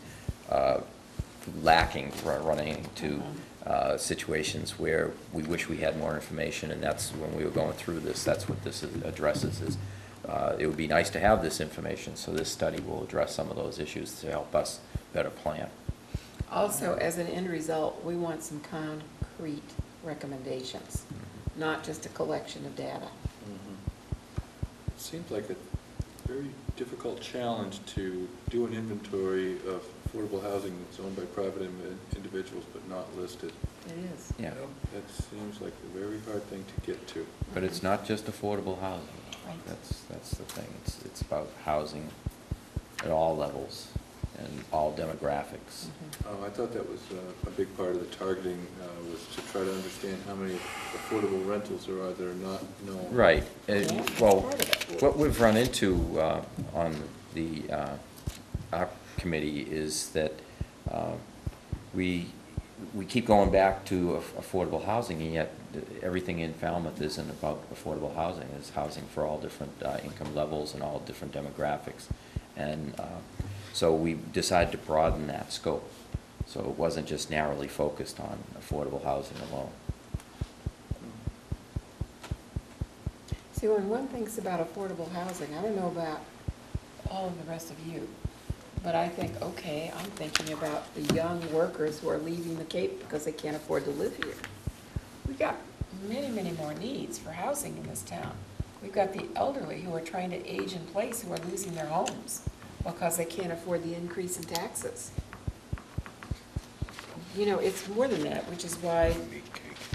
lacking, running into situations where we wish we had more information, and that's when we were going through this, that's what this addresses, is it would be nice to have this information, so this study will address some of those issues to help us better plan. Also, as an end result, we want some concrete recommendations, not just a collection of data. It seems like a very difficult challenge to do an inventory of affordable housing that's owned by private individuals but not listed. It is. Yeah. That seems like a very hard thing to get to. But it's not just affordable housing. Right. That's the thing. It's about housing at all levels and all demographics. I thought that was a big part of the targeting, was to try to understand how many affordable rentals there are that are not known. Right. Yeah, Well, part of it. what we've run into on our committee is that we keep going back to affordable housing, and yet everything in Falmouth isn't about affordable housing. It's housing for all different income levels and all different demographics. And so we decided to broaden that scope. So it wasn't just narrowly focused on affordable housing alone. See, when one thinks about affordable housing, I don't know about all of the rest of you, but I think, okay, I'm thinking about the young workers who are leaving the Cape because they can't afford to live here. We've got many, many more needs for housing in this town. We've got the elderly who are trying to age in place, who are losing their homes because they can't afford the increase in taxes. You know, it's more than that, which is why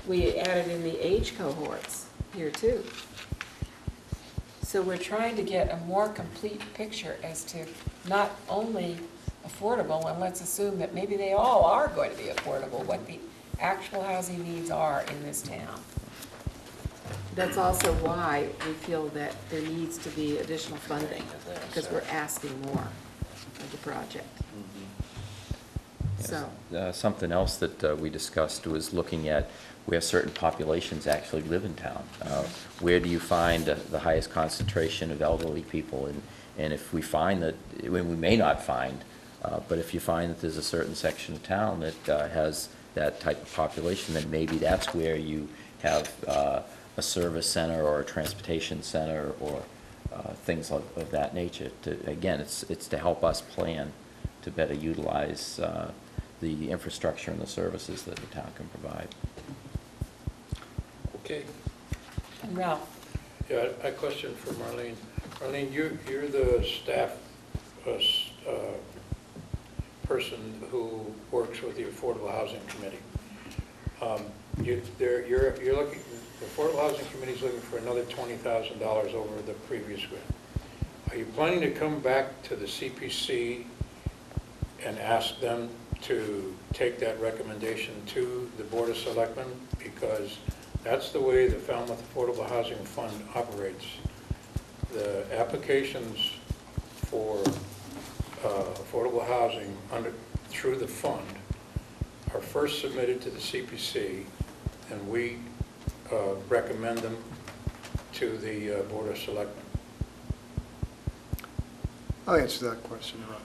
we added in the age cohorts here too. So we're trying to get a more complete picture as to not only affordable, and let's assume that maybe they all are going to be affordable, what the actual housing needs are in this town. That's also why we feel that there needs to be additional funding, because we're asking more of the project. Yes. So. Something else that we discussed was looking at where certain populations actually live in town. Where do you find the highest concentration of elderly people? And if we find that, we may not find, but if you find that there's a certain section of town that has that type of population, then maybe that's where you have a service center or a transportation center or things of that nature. Again, it's to help us plan to better utilize the infrastructure and the services that the town can provide. Okay. And Ralph? Yeah, a question for Marlene. Marlene, you're the staff person who works with the Affordable Housing Committee. You're looking, the Affordable Housing Committee's looking for another $20,000 over the previous grant. Are you planning to come back to the CPC and ask them to take that recommendation to the Board of Selectmen? Because that's the way the Falmouth Affordable Housing Fund operates. The applications for affordable housing through the fund are first submitted to the CPC, and we recommend them to the Board of Selectmen. I'll answer that question, Rob.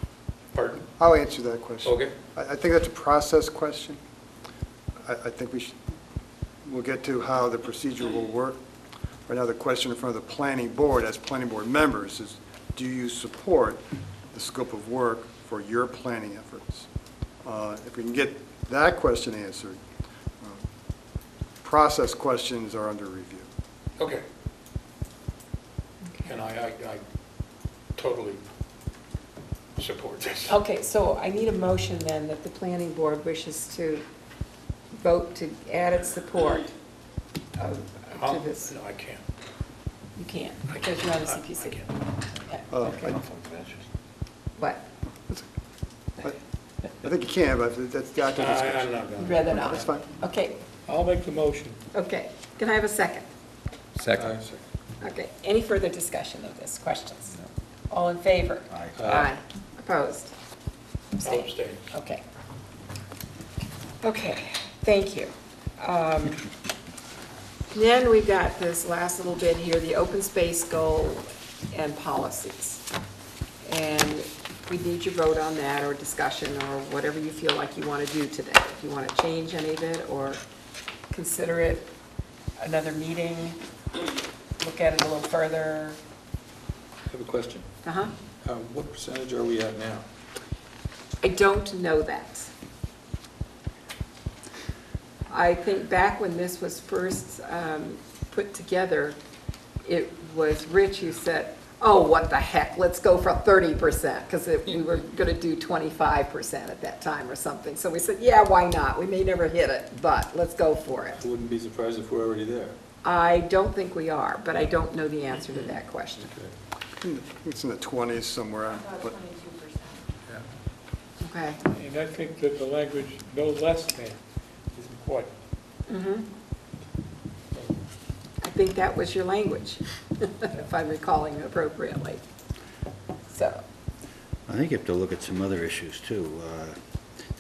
Pardon? I'll answer that question. Okay. I think that's a process question. I think we'll get to how the procedure will work. Right now, the question in front of the planning board, as planning board members, is do you support the scope of work for your planning efforts? If we can get that question answered, process questions are under review. Okay. And I totally support this. Okay, so I need a motion then that the planning board wishes to vote to add its support to this. No, I can't. You can't, because you're on the CPC. I can't. Okay. What? I think you can, but that's got to discussion. I'm not going You'd to. rather not? That's fine. Okay, I'll make the motion. okay. Can I have a second? Second. Okay, any further discussion of this? Questions? All in favor? Aye. Opposed? I'll Abstained? abstain. Okay. Okay, thank you. Then we've got this last little bit here, the open space goal and policies. And we need your vote on that, or discussion, or whatever you feel like you want to do today. If you want to change any of it, or consider it another meeting, look at it a little further. I have a question. Uh-huh. What percentage are we at now? I don't know that. I think back when this was first put together, it was Rich who said, oh, what the heck, let's go for 30%, because we were going to do 25% at that time or something. So we said, yeah, why not? We may never hit it, but let's go for it. I wouldn't be surprised if we're already there. I don't think we are, but I don't know the answer to that question. Okay. It's in the 20s somewhere. About But 22%. Okay. And I think that the language no less than is important. Mm-hmm. I think that was your language, if I'm recalling it appropriately. So, I think you have to look at some other issues, too.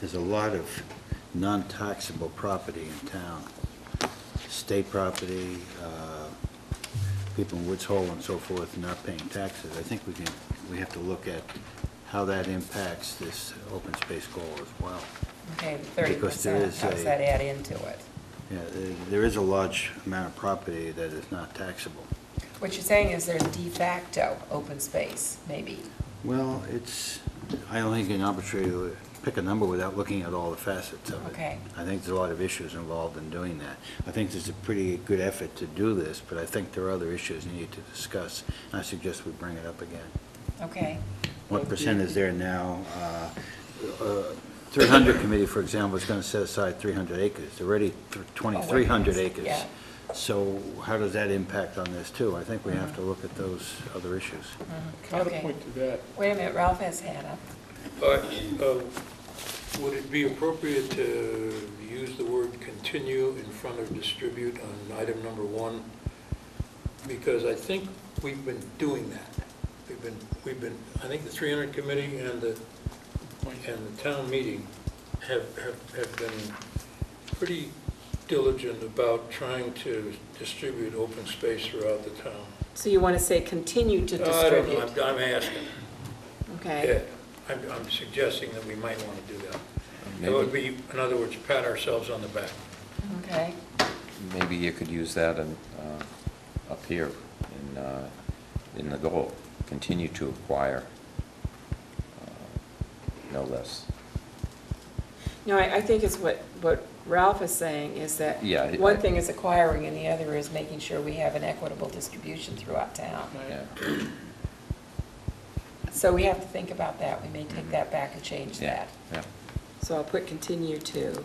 There's a lot of non-taxable property in town. State property, people in Woods Hole and so forth not paying taxes. I think we have to look at how that impacts this open space goal as well. okay, 30%, how does that add into it? Yeah, there is a large amount of property that is not taxable. What you're saying is there's de facto open space, maybe? Well, I don't think you can arbitrarily pick a number without looking at all the facets of it. Okay. I think there's a lot of issues involved in doing that. I think there's a pretty good effort to do this, but I think there are other issues you need to discuss. And I suggest we bring it up again. Okay. What percent is there now? 300 committee, for example, is going to set aside 300 acres. They're already 2,300 acres. Yeah. So how does that impact on this, too? I think we have to look at those other issues. Counterpoint to that, Wait a minute, Ralph has hand up. Would it be appropriate to use the word continue in front of distribute on item number 1? Because I think we've been doing that. We've been. I think the 300 committee and the town meeting have been pretty diligent about trying to distribute open space throughout the town. So you want to say continue to distribute? I don't know, I'm asking. Okay. Yeah, I'm suggesting that we might want to do that. That would be, in other words, pat ourselves on the back. Okay. Maybe you could use that up here in the goal. Continue to acquire, no less. No, I think it's what Ralph is saying is that Yeah, one thing is acquiring and the other is making sure we have an equitable distribution throughout town. Yeah. So we have to think about that. We may take that back and change Yeah, that. yeah. So I'll put continue to.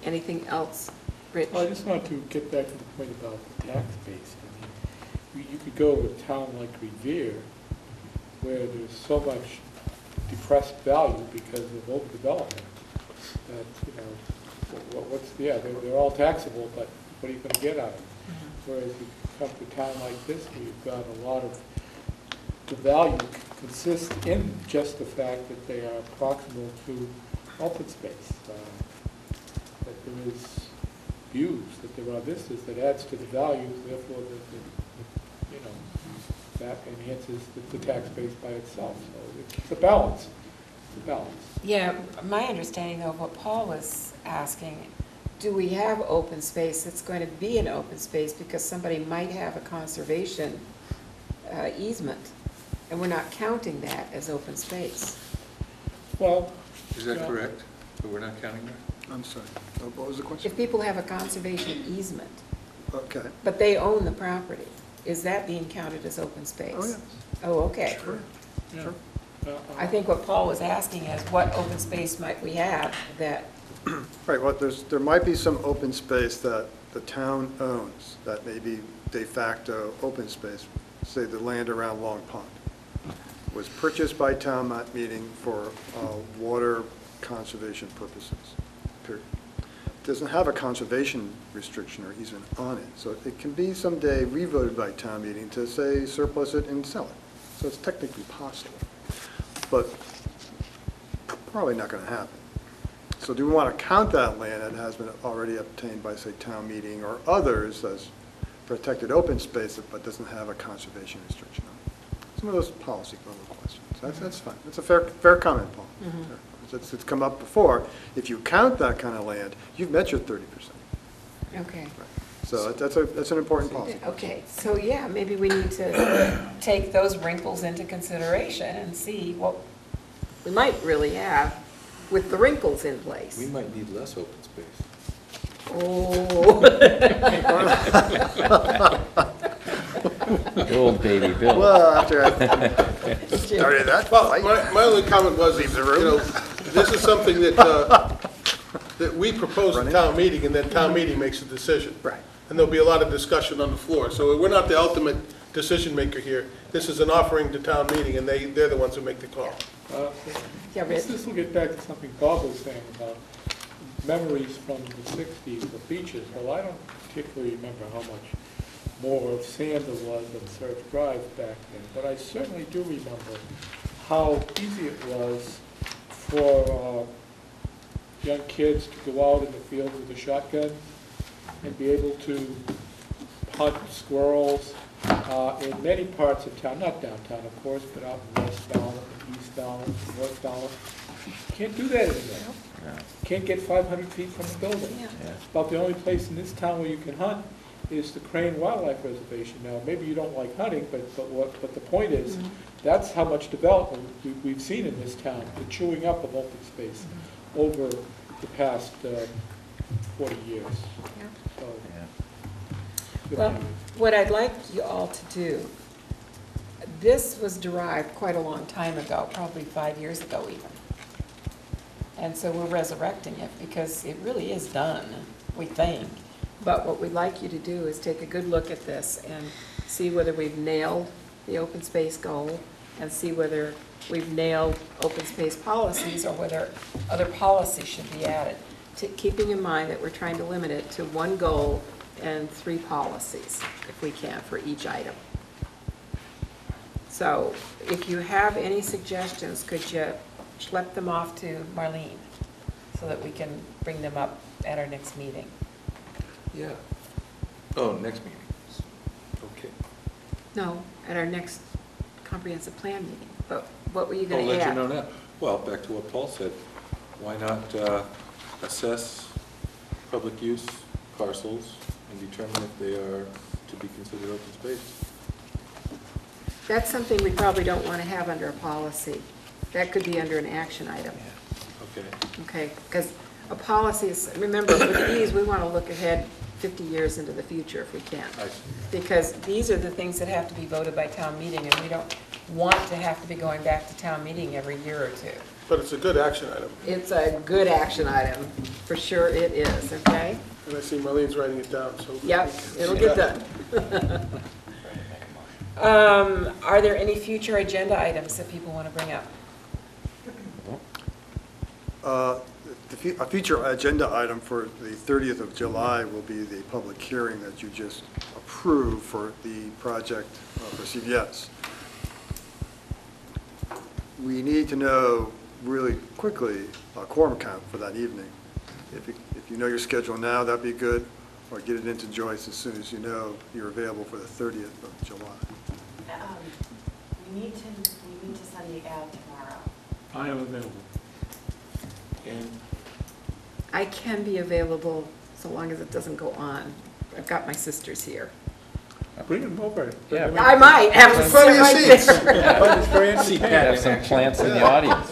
Anything else, Rich? Well, I just want to get back to the point about the tax base. I mean, you could go to a town like Revere, where there's so much depressed value because of overdevelopment, that, you know, they're all taxable, but what are you going to get out of them? Whereas you come to a town like this, where you've got a lot of, the value consists in just the fact that they are proximal to open space. That there is views, that there are vistas, that adds to the value, therefore, that, you know, that enhances the tax base by itself. So it's a balance. It's a balance. Yeah, my understanding though of what Paul was asking, do we have open space that's going to be an open space because somebody might have a conservation easement, and we're not counting that as open space? Well, Is that correct? But we're not counting that? I'm sorry, what was the question? If people have a conservation easement, Okay. but they own the property, is that being counted as open space? Oh, yes. Oh, okay. Sure. yeah. Sure. I think what Paul was asking is what open space might we have that, Right, well, there might be some open space that the town owns that may be de facto open space, say the land around Long Pond, was purchased by town meeting for water conservation purposes, period. Doesn't have a conservation restriction or easement on it, so it can be someday revoted by town meeting to say surplus it and sell it. So it's technically possible, but probably not going to happen. So do we want to count that land that has been already obtained by, say, town meeting or others as protected open space but doesn't have a conservation restriction on it? Some of those policy level questions. That's fine. That's a fair comment, Paul. It's come up before. If you count that kind of land, you've met your 30%. okay. So that's an important policy. Okay, so yeah, maybe we need to take those wrinkles into consideration and see what we might really have with the wrinkles in place. We might need less open space. Oh. Old baby Bill. Well, after I started that Well, fight. my only comment was, Leave the you room. know, this is something that, that we propose at town meeting, and then town meeting makes a decision. Right. And there'll be a lot of discussion on the floor. So we're not the ultimate decision maker here. This is an offering to town meeting, and they're the ones who make the call. Yeah, Rich. This will get back to something Bob was saying about memories from the 60s of beaches. Well, I don't particularly remember how much more of sand there was on Surf Drive back then, but I certainly do remember how easy it was for young kids to go out in the fields with a shotgun and be able to hunt squirrels in many parts of town, not downtown, of course, but out in West Falmouth, East Falmouth, North Falmouth. Can't do that anymore. Yeah. Can't get 500 feet from the building. Yeah. Yeah. About the only place in this town where you can hunt is the Crane Wildlife Reservation. Now, maybe you don't like hunting, but the point is, that's how much development we've seen in this town, the chewing up of open space over the past 40 years. Yeah. So, Yeah. good Well, news. what I'd like you all to do, this was derived quite a long time ago, probably 5 years ago even. And so we're resurrecting it because it really is done, we think. But what we'd like you to do is take a good look at this and see whether we've nailed the open space goal and see whether we've nailed open space policies or whether other policies should be added. Keeping in mind that we're trying to limit it to one goal and 3 policies, if we can, for each item. So if you have any suggestions, could you schlep them off to Marlene so that we can bring them up at our next meeting? Yeah. Oh, next meeting. Okay. No, at our next comprehensive plan meeting. But what were you I'll going to let you add? know now. Well, back to what Paul said. Why not assess public use parcels and determine if they are to be considered open space? That's something we probably don't want to have under a policy. That could be under an action item. Okay. Okay, because a policy is, remember, with these, we want to look ahead 50 years into the future if we can. I see. Because these are the things that have to be voted by town meeting, and we don't want to have to be going back to town meeting every year or two. But it's a good action item. It's a good action item, for sure it is, okay? And I see Marlene's writing it down, so. Yep, it'll get done. Are there any future agenda items that people want to bring up? A future agenda item for the 30th of July will be the public hearing that you just approved for the project for CVS. We need to know really quickly a quorum count for that evening. If you know your schedule now, that'd be good, or get it into Joyce as soon as you know you're available for the 30th of July. We need to send the ad tomorrow. I am available. And I can be available so long as it doesn't go on. I've got my sisters here. bring them over. Yeah. I might have them sit right there. But it's very interesting. Have some plants in the audience.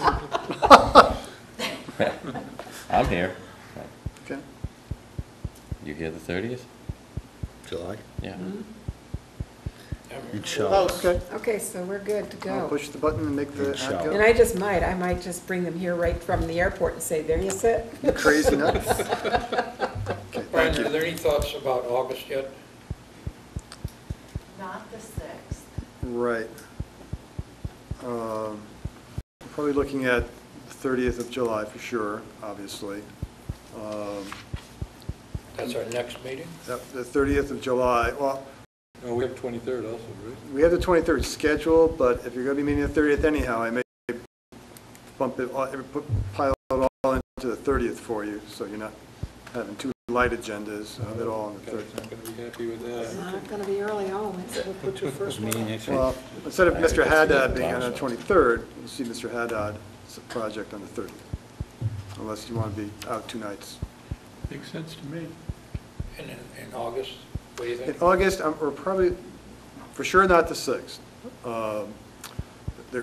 I'm here. Okay? You here the 30th? July? Yeah. Inshallah. Okay. Okay, so we're good to I'll go. push the button and make the ad And go. I might just bring them here right from the airport and say, there you sit. You crazy nuts? Okay, Brian, thank are you. there any thoughts about August yet? Not the 6th. Right. Probably looking at the 30th of July for sure, obviously. That's our next meeting? The 30th of July, well, Oh, we have 23rd also, right? we have the 23rd scheduled, but if you're going to be meeting the 30th anyhow, I may bump it, pile it all into the 30th for you, so you're not having two light agendas, have it all on the I'm 30th. not going to be happy with It's that. not going to be early always. What's your first one? Meeting next week. Well, instead of Mr. Haddad being on the 23rd, you'll see Mr. Haddad's project on the 30th, unless you want to be out 2 nights. Makes sense to me. And in August, what do you In think? August, or probably, for sure not the 6th. The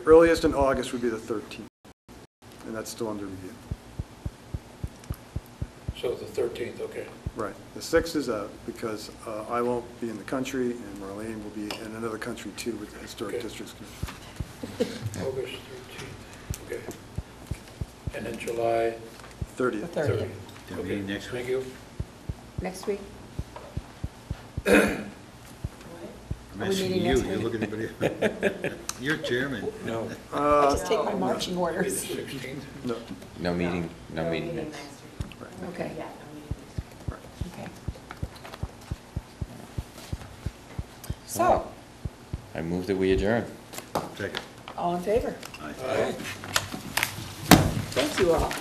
earliest in August would be the 13th, and that's still under review. So the 13th, okay. Right. The 6th is out because I won't be in the country, and Marlene will be in another country too with the Historic Okay. Districts Commission. August 13th, okay. And then July 30th. The 30th. That Okay, meeting next thank week. you. Next week? What? I'm Are we asking meeting you, next you're week? looking at You're chairman. No. I'll just take my No. marching Be orders. the 16th? No. No meeting, no No meeting meeting next. next week. Okay. Yeah, no meeting next week. Okay. So, I move that we adjourn. Second. all in favor? Aye. Thank you all.